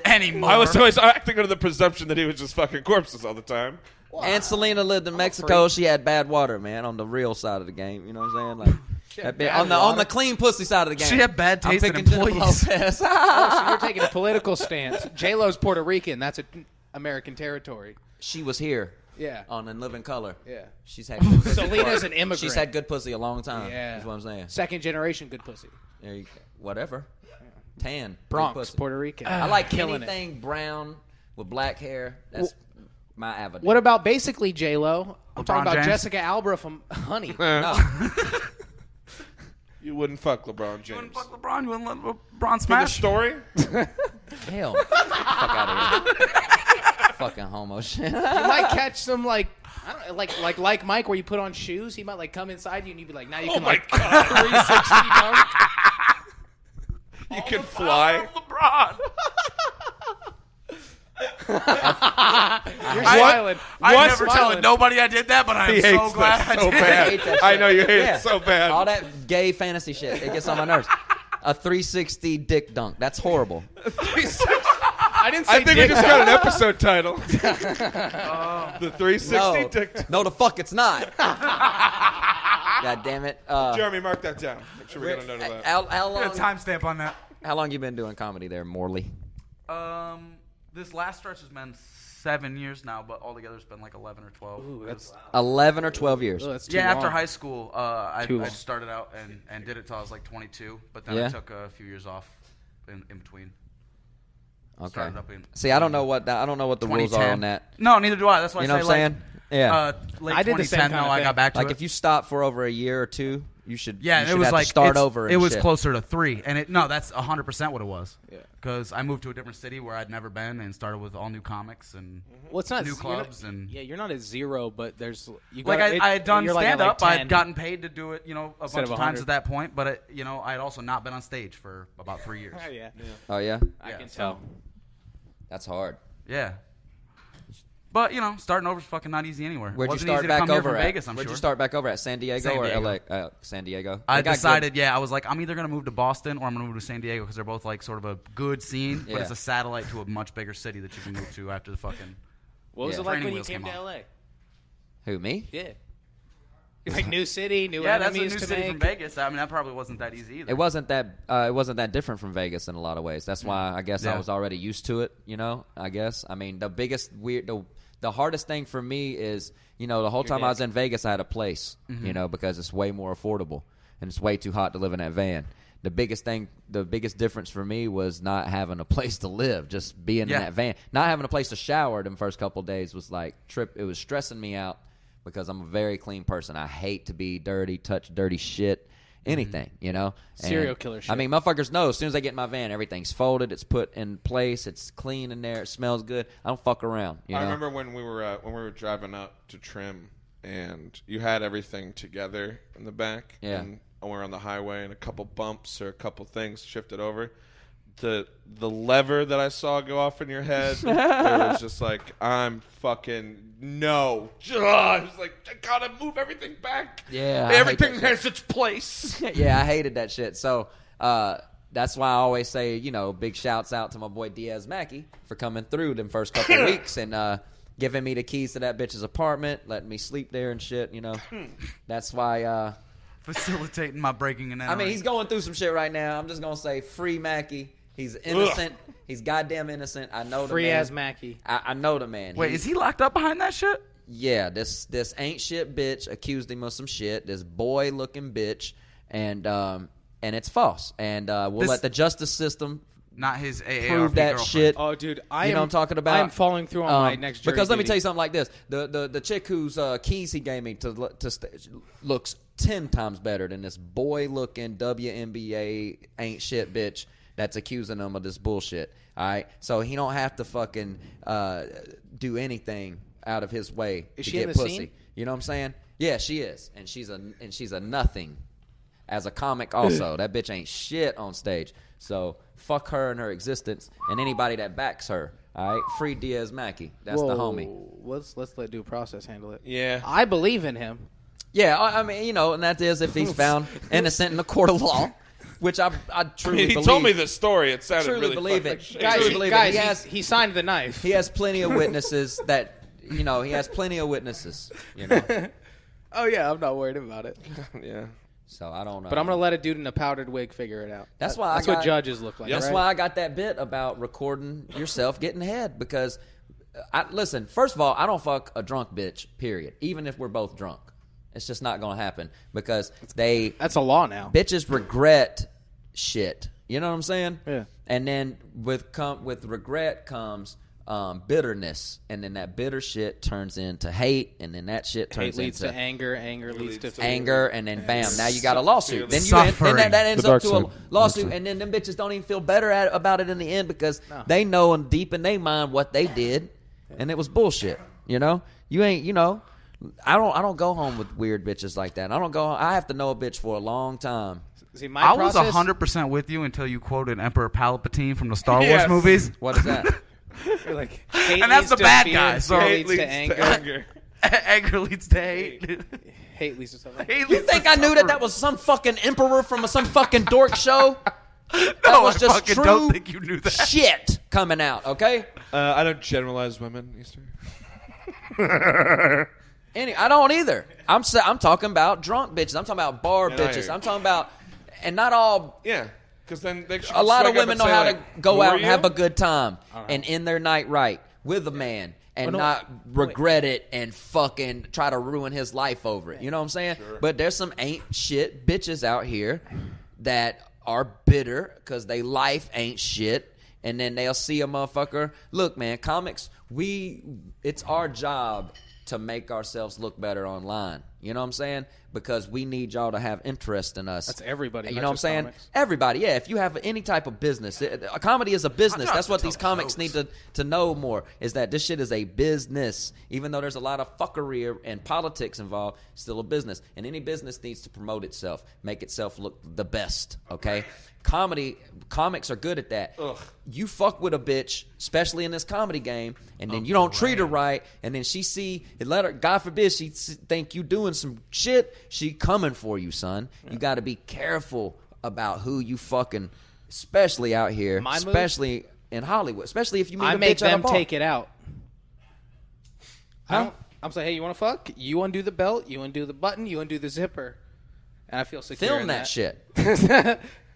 [SPEAKER 5] anymore.
[SPEAKER 2] I was always acting under the presumption that he was just fucking corpses all the time.
[SPEAKER 1] Aunt Selena lived in Mexico. She had bad water, man, on the real side of the game. You know what I'm saying? Like that bit- on the clean pussy side of the game.
[SPEAKER 5] She had bad
[SPEAKER 1] I'm
[SPEAKER 5] taste in
[SPEAKER 1] picking Jennifer
[SPEAKER 5] employees.
[SPEAKER 1] Lopez.
[SPEAKER 4] So you're taking a political stance. J Lo's Puerto Rican. That's American territory.
[SPEAKER 1] She was here
[SPEAKER 4] Yeah.
[SPEAKER 1] on In Living Color.
[SPEAKER 4] Yeah.
[SPEAKER 1] She's had good pussy.
[SPEAKER 4] Selena's an immigrant.
[SPEAKER 1] She's had good pussy a long time.
[SPEAKER 4] Yeah.
[SPEAKER 1] That's what I'm saying.
[SPEAKER 4] Second generation good pussy.
[SPEAKER 1] There you go. Whatever. Tan. good
[SPEAKER 4] Bronx,
[SPEAKER 1] pussy.
[SPEAKER 4] Puerto Rican.
[SPEAKER 1] I like
[SPEAKER 4] killing it.
[SPEAKER 1] anything brown with black hair. That's my avenue.
[SPEAKER 4] What about basically J Lo? I'm talking about
[SPEAKER 5] James?
[SPEAKER 4] Jessica Alba from Honey.
[SPEAKER 1] No.
[SPEAKER 2] You wouldn't fuck LeBron James.
[SPEAKER 5] You wouldn't fuck LeBron. You wouldn't let LeBron
[SPEAKER 2] For the
[SPEAKER 5] smash.
[SPEAKER 2] story?
[SPEAKER 1] Hell. Get the fuck out of here. Fucking homo shit.
[SPEAKER 4] You might catch some like I don't like Mike where you put on shoes. He might like come inside you and you'd be like, now you can like 360 dunk.
[SPEAKER 2] You can fly.
[SPEAKER 5] LeBron.
[SPEAKER 4] You're smiling.
[SPEAKER 5] I
[SPEAKER 2] What?
[SPEAKER 5] never
[SPEAKER 4] Smiling.
[SPEAKER 5] telling nobody I did that, but I'm
[SPEAKER 2] He
[SPEAKER 5] so
[SPEAKER 2] hates
[SPEAKER 5] glad
[SPEAKER 2] that
[SPEAKER 5] I
[SPEAKER 2] so
[SPEAKER 5] did.
[SPEAKER 2] bad.
[SPEAKER 1] hate that
[SPEAKER 2] I
[SPEAKER 1] shit.
[SPEAKER 2] know you hate
[SPEAKER 1] Yeah.
[SPEAKER 2] it so bad.
[SPEAKER 1] All that gay fantasy shit. It gets on my nerves. A 360 dick dunk. That's horrible.
[SPEAKER 4] I didn't say
[SPEAKER 2] I think we
[SPEAKER 4] dick.
[SPEAKER 2] just got an episode title. The 360
[SPEAKER 1] No.
[SPEAKER 2] dick.
[SPEAKER 1] No, the fuck it's not. God damn it.
[SPEAKER 2] Jeremy, mark that down. Make sure we got a note of that.
[SPEAKER 1] How
[SPEAKER 5] Put a
[SPEAKER 1] long?
[SPEAKER 5] timestamp on that.
[SPEAKER 1] How long you been doing comedy there, Morley?
[SPEAKER 5] This last stretch has been 7 years now, but altogether it's been like 11 or 12.
[SPEAKER 4] Ooh, that's
[SPEAKER 1] 11 or 12 years.
[SPEAKER 4] that's too
[SPEAKER 5] Yeah, after
[SPEAKER 4] long.
[SPEAKER 5] high school, I
[SPEAKER 4] Too long.
[SPEAKER 5] started out and did it till I was like 22, but then
[SPEAKER 1] Yeah.
[SPEAKER 5] I took a few years off in between.
[SPEAKER 1] Okay.
[SPEAKER 5] Started up in
[SPEAKER 1] See, I don't know what the rules are on that.
[SPEAKER 5] No, neither do I. That's why
[SPEAKER 1] You know
[SPEAKER 5] I
[SPEAKER 1] what
[SPEAKER 5] say
[SPEAKER 1] I'm saying? Yeah.
[SPEAKER 5] late
[SPEAKER 4] I did the same
[SPEAKER 5] 2010.
[SPEAKER 4] kind
[SPEAKER 5] No,
[SPEAKER 4] of
[SPEAKER 5] I
[SPEAKER 4] thing.
[SPEAKER 5] got back to
[SPEAKER 1] Like
[SPEAKER 5] it.
[SPEAKER 1] if you stop for over a year or two, you should.
[SPEAKER 5] Yeah,
[SPEAKER 1] you
[SPEAKER 5] it
[SPEAKER 1] should
[SPEAKER 5] was
[SPEAKER 1] have
[SPEAKER 5] like
[SPEAKER 1] to start
[SPEAKER 5] it's-
[SPEAKER 1] over. And
[SPEAKER 5] It was
[SPEAKER 1] shit.
[SPEAKER 5] closer to 3, and that's 100% what it was. Yeah, because I moved to a different city where I'd never been and started with all new comics and
[SPEAKER 4] Well, it's not
[SPEAKER 5] new
[SPEAKER 4] you're
[SPEAKER 5] clubs
[SPEAKER 4] not-
[SPEAKER 5] and
[SPEAKER 4] yeah, you're not at 0, but there's you
[SPEAKER 5] like
[SPEAKER 4] got,
[SPEAKER 5] I had done
[SPEAKER 4] you're like at,
[SPEAKER 5] stand up.
[SPEAKER 4] like
[SPEAKER 5] I
[SPEAKER 4] 10.
[SPEAKER 5] had gotten paid to do it, a
[SPEAKER 4] Instead
[SPEAKER 5] bunch
[SPEAKER 4] of
[SPEAKER 5] of times
[SPEAKER 4] 100.
[SPEAKER 5] at that point. But I had also not been on stage for about 3 years.
[SPEAKER 4] yeah.
[SPEAKER 1] Oh yeah,
[SPEAKER 4] I
[SPEAKER 5] Yeah,
[SPEAKER 4] can
[SPEAKER 5] so-
[SPEAKER 4] tell.
[SPEAKER 1] that's hard.
[SPEAKER 5] Yeah. But starting over is fucking not easy anywhere.
[SPEAKER 1] Where'd you
[SPEAKER 5] Wasn't
[SPEAKER 1] start
[SPEAKER 5] easy to
[SPEAKER 1] back
[SPEAKER 5] come here
[SPEAKER 1] over
[SPEAKER 5] from
[SPEAKER 1] at?
[SPEAKER 5] Vegas, I'm
[SPEAKER 1] Where'd
[SPEAKER 5] sure.
[SPEAKER 1] you start back over at? San Diego,
[SPEAKER 5] San
[SPEAKER 1] or
[SPEAKER 5] Diego.
[SPEAKER 1] LA? San Diego.
[SPEAKER 5] I
[SPEAKER 1] They got
[SPEAKER 5] decided, I was like, I'm either going to move to Boston or I'm going to move to San Diego because they're both like sort of a good scene,
[SPEAKER 1] Yeah.
[SPEAKER 5] but it's a satellite to a much bigger city that you can move to after the fucking.
[SPEAKER 4] What was
[SPEAKER 1] Yeah.
[SPEAKER 4] it like
[SPEAKER 5] Training
[SPEAKER 4] when you
[SPEAKER 5] wheels
[SPEAKER 4] came
[SPEAKER 5] came
[SPEAKER 4] to
[SPEAKER 5] off.
[SPEAKER 4] LA?
[SPEAKER 1] Good. Who, me?
[SPEAKER 4] Yeah. Like new city, new
[SPEAKER 5] Yeah, that's a
[SPEAKER 4] enemies
[SPEAKER 5] new
[SPEAKER 4] to
[SPEAKER 5] city
[SPEAKER 4] make.
[SPEAKER 5] from Vegas. I mean, that probably wasn't that easy either.
[SPEAKER 1] It wasn't that different from Vegas in a lot of ways. That's why I guess I
[SPEAKER 5] Yeah.
[SPEAKER 1] was already used to it. I guess. I mean, the hardest thing for me is the whole time I was in Vegas, I had a place. Because it's way more affordable and it's way too hot to live in that van. The biggest difference for me was not having a place to live, just being in that van. Not having a place to shower the first couple of days was like it was stressing me out because I'm a very clean person. I hate to be dirty, touch dirty shit, anything,
[SPEAKER 4] Serial killer shit.
[SPEAKER 1] I mean, motherfuckers know as soon as I get in my van, everything's folded, it's put in place, it's clean in there, it smells good. I don't fuck around,
[SPEAKER 2] I remember when we were driving up to Trim and you had everything together in the back.
[SPEAKER 1] Yeah.
[SPEAKER 2] And we're on the highway and a couple bumps or a couple things shifted over. The lever that I saw go off in your head, it was just like, I'm fucking no. I was like, I gotta move everything back.
[SPEAKER 1] Yeah, I
[SPEAKER 2] everything
[SPEAKER 1] hate that
[SPEAKER 2] has its place.
[SPEAKER 1] Yeah, I hated that shit. So that's why I always say, big shouts out to my boy Diaz Mackey for coming through them first couple of weeks and giving me the keys to that bitch's apartment, letting me sleep there and shit. That's why.
[SPEAKER 5] Facilitating my breaking and
[SPEAKER 1] I
[SPEAKER 5] entering.
[SPEAKER 1] mean, he's going through some shit right now. I'm just gonna say, free Mackey. He's innocent. He's goddamn innocent. I know the
[SPEAKER 4] Free
[SPEAKER 1] man.
[SPEAKER 4] as Mackie.
[SPEAKER 1] I know the man.
[SPEAKER 5] Wait, is he locked up behind that shit?
[SPEAKER 1] Yeah, this ain't shit bitch accused him of some shit. This boy looking bitch, and it's false. And we'll let the justice system
[SPEAKER 5] Not his AARP
[SPEAKER 1] prove that
[SPEAKER 5] girlfriend.
[SPEAKER 1] shit.
[SPEAKER 4] Oh, dude,
[SPEAKER 1] know what I'm talking about?
[SPEAKER 4] I am following through on my next jury
[SPEAKER 1] because let me
[SPEAKER 4] duty.
[SPEAKER 1] tell you something like this: the chick whose keys he gave me to looks 10 times better than this boy looking WNBA ain't shit bitch that's accusing him of this bullshit. All right, so he don't have to fucking do anything out of his way
[SPEAKER 4] Is
[SPEAKER 1] to
[SPEAKER 4] she in
[SPEAKER 1] get
[SPEAKER 4] the
[SPEAKER 1] pussy.
[SPEAKER 4] scene?
[SPEAKER 1] You know what I'm saying? Yeah, she is, and she's a nothing as a comic. Also, that bitch ain't shit on stage. So fuck her and her existence, and anybody that backs her. All right, free Diaz Mackey. That's the homie.
[SPEAKER 4] Let's let due process handle it.
[SPEAKER 2] Yeah.
[SPEAKER 4] I believe in him.
[SPEAKER 1] Yeah, I mean, and that is if he's found innocent in a court of law, which I truly
[SPEAKER 2] He
[SPEAKER 1] believe.
[SPEAKER 2] told me the story. It sounded
[SPEAKER 1] Truly
[SPEAKER 2] really
[SPEAKER 1] believe
[SPEAKER 2] fucking
[SPEAKER 1] it.
[SPEAKER 2] shady.
[SPEAKER 1] Guys,
[SPEAKER 4] Guys,
[SPEAKER 1] believe it.
[SPEAKER 4] guys, he signed the knife.
[SPEAKER 1] He has plenty of witnesses that he has plenty of witnesses.
[SPEAKER 4] Oh yeah, I'm not worried about it.
[SPEAKER 2] Yeah.
[SPEAKER 1] So I don't know.
[SPEAKER 4] But I'm gonna let a dude in a powdered wig figure it out.
[SPEAKER 1] That's why
[SPEAKER 4] that's
[SPEAKER 1] I got,
[SPEAKER 4] what judges look like.
[SPEAKER 1] That's
[SPEAKER 4] right?
[SPEAKER 1] why I got that bit about recording yourself getting head because, listen. First of all, I don't fuck a drunk bitch. Period. Even if we're both drunk, it's just not gonna happen because
[SPEAKER 4] that's a law now.
[SPEAKER 1] bitches regret shit. You know what I'm saying?
[SPEAKER 4] Yeah.
[SPEAKER 1] And then with regret comes bitterness, and then that bitter shit turns into hate, and then that shit turns
[SPEAKER 4] Hate leads
[SPEAKER 1] into
[SPEAKER 4] to anger. Anger leads to
[SPEAKER 1] anger, and then bam, now you got a lawsuit. Then
[SPEAKER 5] Suffering.
[SPEAKER 1] that ends
[SPEAKER 2] The
[SPEAKER 1] up
[SPEAKER 2] dark
[SPEAKER 1] to a
[SPEAKER 2] side.
[SPEAKER 1] lawsuit, and then them bitches don't even feel better about it in the end because they know in deep in their mind what they did, and it was bullshit. You ain't. I don't go home with weird bitches like that. I have to know a bitch for a long time.
[SPEAKER 4] See, my
[SPEAKER 5] I was
[SPEAKER 4] process,
[SPEAKER 5] 100% with you until you quoted Emperor Palpatine from the Star Wars
[SPEAKER 2] Yes.
[SPEAKER 5] movies.
[SPEAKER 1] What is that?
[SPEAKER 4] You're like, hate
[SPEAKER 5] And that's
[SPEAKER 4] leads
[SPEAKER 5] the
[SPEAKER 4] to
[SPEAKER 5] bad
[SPEAKER 4] fear,
[SPEAKER 5] guy,
[SPEAKER 4] fear
[SPEAKER 5] so
[SPEAKER 4] leads
[SPEAKER 2] Leads
[SPEAKER 4] to anger.
[SPEAKER 2] anger.
[SPEAKER 5] Anger leads to hate.
[SPEAKER 4] Hate leads to something.
[SPEAKER 5] Hate
[SPEAKER 1] You
[SPEAKER 5] leads
[SPEAKER 1] think
[SPEAKER 5] to
[SPEAKER 1] I knew
[SPEAKER 5] suffering.
[SPEAKER 1] that was some fucking emperor from some fucking dork show? That
[SPEAKER 5] No,
[SPEAKER 1] was
[SPEAKER 5] I
[SPEAKER 1] just
[SPEAKER 5] fucking
[SPEAKER 1] true
[SPEAKER 5] don't think you knew that.
[SPEAKER 1] shit coming out. Okay.
[SPEAKER 2] I don't generalize women, Easter.
[SPEAKER 1] I don't either. I'm talking about drunk bitches. I'm talking about bar
[SPEAKER 2] Yeah, I hear
[SPEAKER 1] bitches.
[SPEAKER 2] you.
[SPEAKER 1] I'm talking about, and not all.
[SPEAKER 2] Yeah, because then they
[SPEAKER 1] A lot of women know how to go out and have a
[SPEAKER 2] good.
[SPEAKER 1] good time and end their night right with a man and not regret it and fucking try to ruin his life over it. You know what I'm saying? But there's some ain't shit bitches out here that are bitter because they life ain't shit. And then they'll see a motherfucker. Look, man, comics, it's our job to make ourselves look better online. You know what I'm saying? Because we need y'all to have interest in us.
[SPEAKER 4] That's everybody,
[SPEAKER 1] You
[SPEAKER 4] not
[SPEAKER 1] know what I'm
[SPEAKER 4] just
[SPEAKER 1] saying?
[SPEAKER 4] comics.
[SPEAKER 1] Everybody, yeah. If you have any type of business, a comedy is a business.
[SPEAKER 5] not
[SPEAKER 1] That's what
[SPEAKER 5] to
[SPEAKER 1] these
[SPEAKER 5] tell
[SPEAKER 1] comics
[SPEAKER 5] jokes.
[SPEAKER 1] need to know more, is that this shit is a business. Even though there's a lot of fuckery and politics involved, it's still a business. And any business needs to promote itself, make itself look the best, okay? Comics are good at that. You fuck with a bitch, especially in this comedy game, and then you don't treat her right, and then she God forbid she think you doing some shit, she coming for you, son. You got to be careful about who you fucking, especially out here,
[SPEAKER 4] My move?
[SPEAKER 1] especially in Hollywood, especially if you meet
[SPEAKER 4] I
[SPEAKER 1] a
[SPEAKER 4] make
[SPEAKER 1] bitch at a
[SPEAKER 4] them
[SPEAKER 1] bar.
[SPEAKER 4] take it out.
[SPEAKER 1] Huh?
[SPEAKER 4] I'm saying, hey, you want to fuck? You undo the belt, you undo the button, you undo the zipper, and I feel secure.
[SPEAKER 1] Film
[SPEAKER 4] in
[SPEAKER 1] that shit.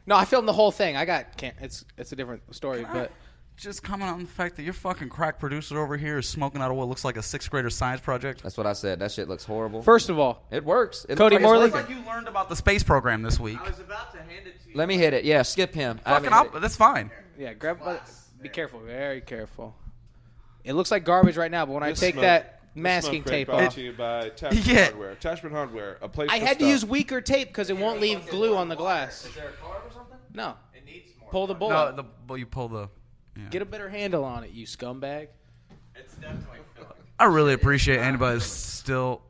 [SPEAKER 4] No, I filmed the whole thing. It's a different story, but
[SPEAKER 5] Just comment on the fact that your fucking crack producer over here is smoking out of what looks like a sixth grader science project.
[SPEAKER 1] That's what I said. That shit looks horrible.
[SPEAKER 4] first of all,
[SPEAKER 1] It works. It
[SPEAKER 4] Cody
[SPEAKER 1] looks
[SPEAKER 4] Morley?
[SPEAKER 1] it's
[SPEAKER 5] It's
[SPEAKER 1] working.
[SPEAKER 5] like you learned about the space program this week.
[SPEAKER 3] I was about to hand it to you.
[SPEAKER 1] Let me hit it. Yeah, skip him. I haven't
[SPEAKER 5] Fucking
[SPEAKER 1] hit it.
[SPEAKER 5] that's fine.
[SPEAKER 4] yeah, be careful, very careful. It looks like garbage right now, but when I
[SPEAKER 2] This
[SPEAKER 4] take
[SPEAKER 2] smoke-
[SPEAKER 4] that
[SPEAKER 2] this
[SPEAKER 4] masking
[SPEAKER 2] smoke break
[SPEAKER 4] tape
[SPEAKER 2] brought
[SPEAKER 4] off,
[SPEAKER 2] to you by Attachment
[SPEAKER 5] Yeah.
[SPEAKER 2] Hardware. Attachment Hardware, a place
[SPEAKER 4] I
[SPEAKER 2] for
[SPEAKER 4] had to
[SPEAKER 2] stuff.
[SPEAKER 4] use weaker tape because it won't leave glue on the glass.
[SPEAKER 1] Is there a card or something?
[SPEAKER 4] No,
[SPEAKER 3] It needs more.
[SPEAKER 4] pull the
[SPEAKER 5] No,
[SPEAKER 4] bullet.
[SPEAKER 5] but you pull the. Yeah.
[SPEAKER 4] Get a better handle on it, you scumbag.
[SPEAKER 3] It's definitely Phillips.
[SPEAKER 5] I really appreciate anybody still.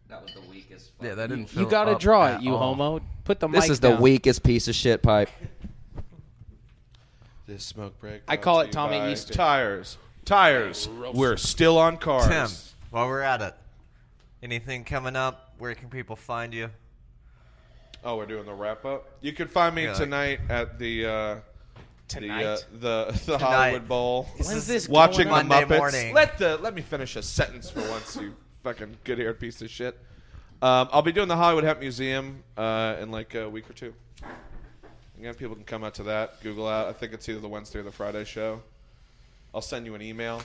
[SPEAKER 1] That was the weakest.
[SPEAKER 5] Yeah, that didn't.
[SPEAKER 4] You
[SPEAKER 5] fill
[SPEAKER 4] gotta
[SPEAKER 5] up
[SPEAKER 4] draw
[SPEAKER 5] at
[SPEAKER 4] it, you
[SPEAKER 5] all.
[SPEAKER 4] homo. Put the
[SPEAKER 1] This
[SPEAKER 4] mic
[SPEAKER 1] is the
[SPEAKER 4] down.
[SPEAKER 1] weakest piece of shit pipe.
[SPEAKER 2] This smoke break.
[SPEAKER 4] I
[SPEAKER 2] brought
[SPEAKER 4] call
[SPEAKER 2] to
[SPEAKER 4] it
[SPEAKER 2] you
[SPEAKER 4] Tommy
[SPEAKER 2] by
[SPEAKER 4] Easter.
[SPEAKER 2] Tires. We're still on cars.
[SPEAKER 3] Tim, while we're at it, anything coming up? Where can people find you?
[SPEAKER 2] Oh, we're doing the wrap up. You can find me
[SPEAKER 3] Yeah.
[SPEAKER 2] tonight at the
[SPEAKER 4] Tonight?
[SPEAKER 2] the Hollywood Bowl.
[SPEAKER 4] When's this
[SPEAKER 2] Watching
[SPEAKER 4] going
[SPEAKER 2] the
[SPEAKER 4] on?
[SPEAKER 3] Monday
[SPEAKER 2] Muppets.
[SPEAKER 3] morning.
[SPEAKER 2] Let me finish a sentence for once, you fucking good-haired piece of shit. I'll be doing the Hollywood Hemp Museum in like a week or two. Again, people can come out to that. Google out. I think it's either the Wednesday or the Friday show. I'll send you an email.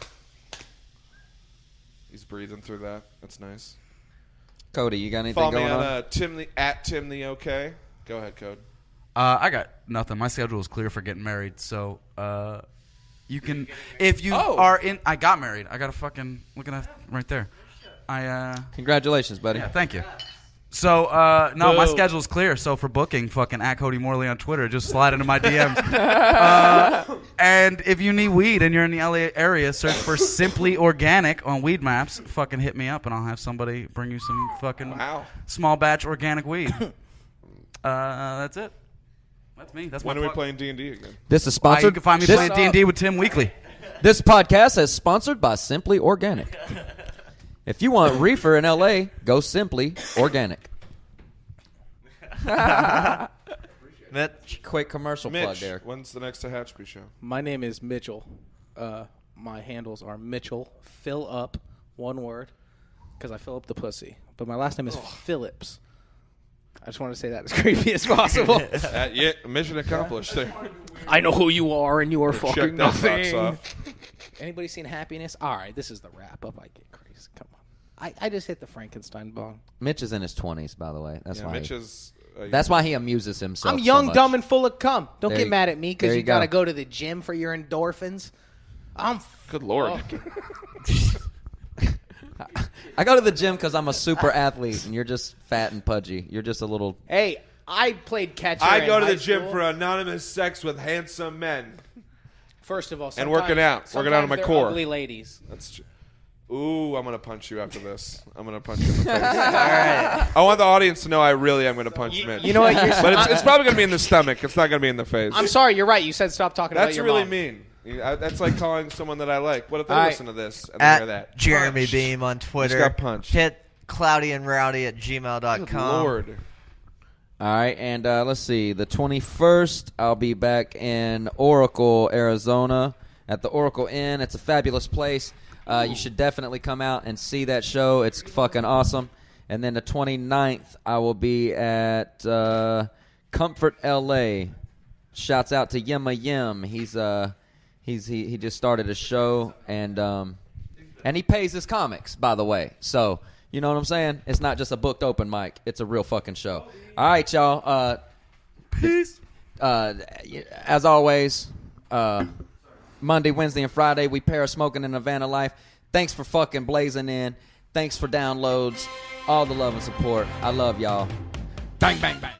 [SPEAKER 2] He's breathing through that. That's nice.
[SPEAKER 1] Cody, you got anything
[SPEAKER 2] Follow me
[SPEAKER 1] going on?
[SPEAKER 2] on Tim the OK. Go ahead, Code.
[SPEAKER 5] I got nothing. My schedule is clear for getting married, so you can if you are in. I got married. I got a fucking looking at right there.
[SPEAKER 1] Congratulations, buddy.
[SPEAKER 5] Yeah, thank you. So no, my
[SPEAKER 4] Boo.
[SPEAKER 5] schedule's clear. So for booking, fucking at Cody Morley on Twitter, just slide into my DMs. And if you need weed and you're in the LA area, search for Simply Organic on Weed Maps. Fucking hit me up and I'll have somebody bring you some fucking small batch organic weed. That's it. That's me. That's
[SPEAKER 2] When
[SPEAKER 5] my
[SPEAKER 2] are we
[SPEAKER 5] plug.
[SPEAKER 2] playing D&D again?
[SPEAKER 1] This is
[SPEAKER 5] You
[SPEAKER 1] sponsored.
[SPEAKER 5] can find me
[SPEAKER 1] this,
[SPEAKER 5] playing D&D with Tim weekly.
[SPEAKER 1] This podcast is sponsored by Simply Organic. If you want reefer in LA, go Simply Organic.
[SPEAKER 3] Mitch?
[SPEAKER 1] Quick commercial plug
[SPEAKER 2] Mitch,
[SPEAKER 1] there.
[SPEAKER 2] when's the next Tehachapi show?
[SPEAKER 4] My name is Mitchell. My handles are Mitchell. Fill up, one word, because I fill up the pussy. But my last name is Phillips. I just want to say that as creepy as possible.
[SPEAKER 2] Yeah, mission accomplished. There.
[SPEAKER 4] I know who you are, and you are
[SPEAKER 2] Check
[SPEAKER 4] fucking
[SPEAKER 2] that box
[SPEAKER 4] nothing.
[SPEAKER 2] off.
[SPEAKER 4] Anybody seen Happiness? All right, this is the wrap up. I get crazy. Come on. I just hit the Frankenstein bong.
[SPEAKER 1] Mitch is in his 20s, by the way. That's
[SPEAKER 2] Yeah,
[SPEAKER 1] why.
[SPEAKER 2] Mitch is.
[SPEAKER 1] That's why he amuses himself.
[SPEAKER 4] I'm
[SPEAKER 1] so
[SPEAKER 4] young,
[SPEAKER 1] much.
[SPEAKER 4] dumb, and full of cum. Don't
[SPEAKER 1] There
[SPEAKER 4] get
[SPEAKER 1] you-
[SPEAKER 4] mad at me
[SPEAKER 1] there
[SPEAKER 4] because
[SPEAKER 1] you
[SPEAKER 4] you got to
[SPEAKER 1] go.
[SPEAKER 4] go to the gym for your endorphins. I'm
[SPEAKER 2] Good Lord.
[SPEAKER 1] I go to the gym because I'm a super athlete, and you're just fat and pudgy. You're just a little.
[SPEAKER 4] Hey, I played catcher.
[SPEAKER 2] I
[SPEAKER 4] in
[SPEAKER 2] go to
[SPEAKER 4] high
[SPEAKER 2] the gym
[SPEAKER 4] school.
[SPEAKER 2] for anonymous sex with handsome men.
[SPEAKER 4] First of all,
[SPEAKER 2] And working out. Working out on my
[SPEAKER 4] sometimes they're
[SPEAKER 2] core.
[SPEAKER 4] Ugly ladies.
[SPEAKER 2] That's true. Ooh, I'm going to punch you after this. I'm going to punch you in the face. All right. I want the audience to know I really am going to punch Mitch.
[SPEAKER 4] You know what?
[SPEAKER 2] But it's probably going to be in the stomach. It's not going to be in the face.
[SPEAKER 4] I'm sorry. You're right. You said stop talking
[SPEAKER 2] That's
[SPEAKER 4] about your
[SPEAKER 2] really
[SPEAKER 4] mom.
[SPEAKER 2] mean. That's like calling someone that I like. What if they
[SPEAKER 1] All right.
[SPEAKER 2] listen to this and they hear
[SPEAKER 3] At
[SPEAKER 2] that?
[SPEAKER 3] Jeremy
[SPEAKER 2] Punch.
[SPEAKER 3] Beam on Twitter.
[SPEAKER 2] Just got punched.
[SPEAKER 3] Hit cloudyandraowdy at
[SPEAKER 2] Good
[SPEAKER 3] gmail.com.
[SPEAKER 2] Lord.
[SPEAKER 1] All right, and let's see. The 21st, I'll be back in Oracle, Arizona, at the Oracle Inn. It's a fabulous place. You should definitely come out and see that show. It's fucking awesome. And then the 29th, I will be at Comfort, L.A. Shouts out to Yimma Yim. He just started a show, and he pays his comics, by the way. So, you know what I'm saying? It's not just a booked open mic. It's a real fucking show. All right, y'all.
[SPEAKER 5] Peace.
[SPEAKER 1] As always, Monday, Wednesday, and Friday, we pair smoking in a van of life. Thanks for fucking blazing in. Thanks for downloads. All the love and support. I love y'all. Bang, bang, bang.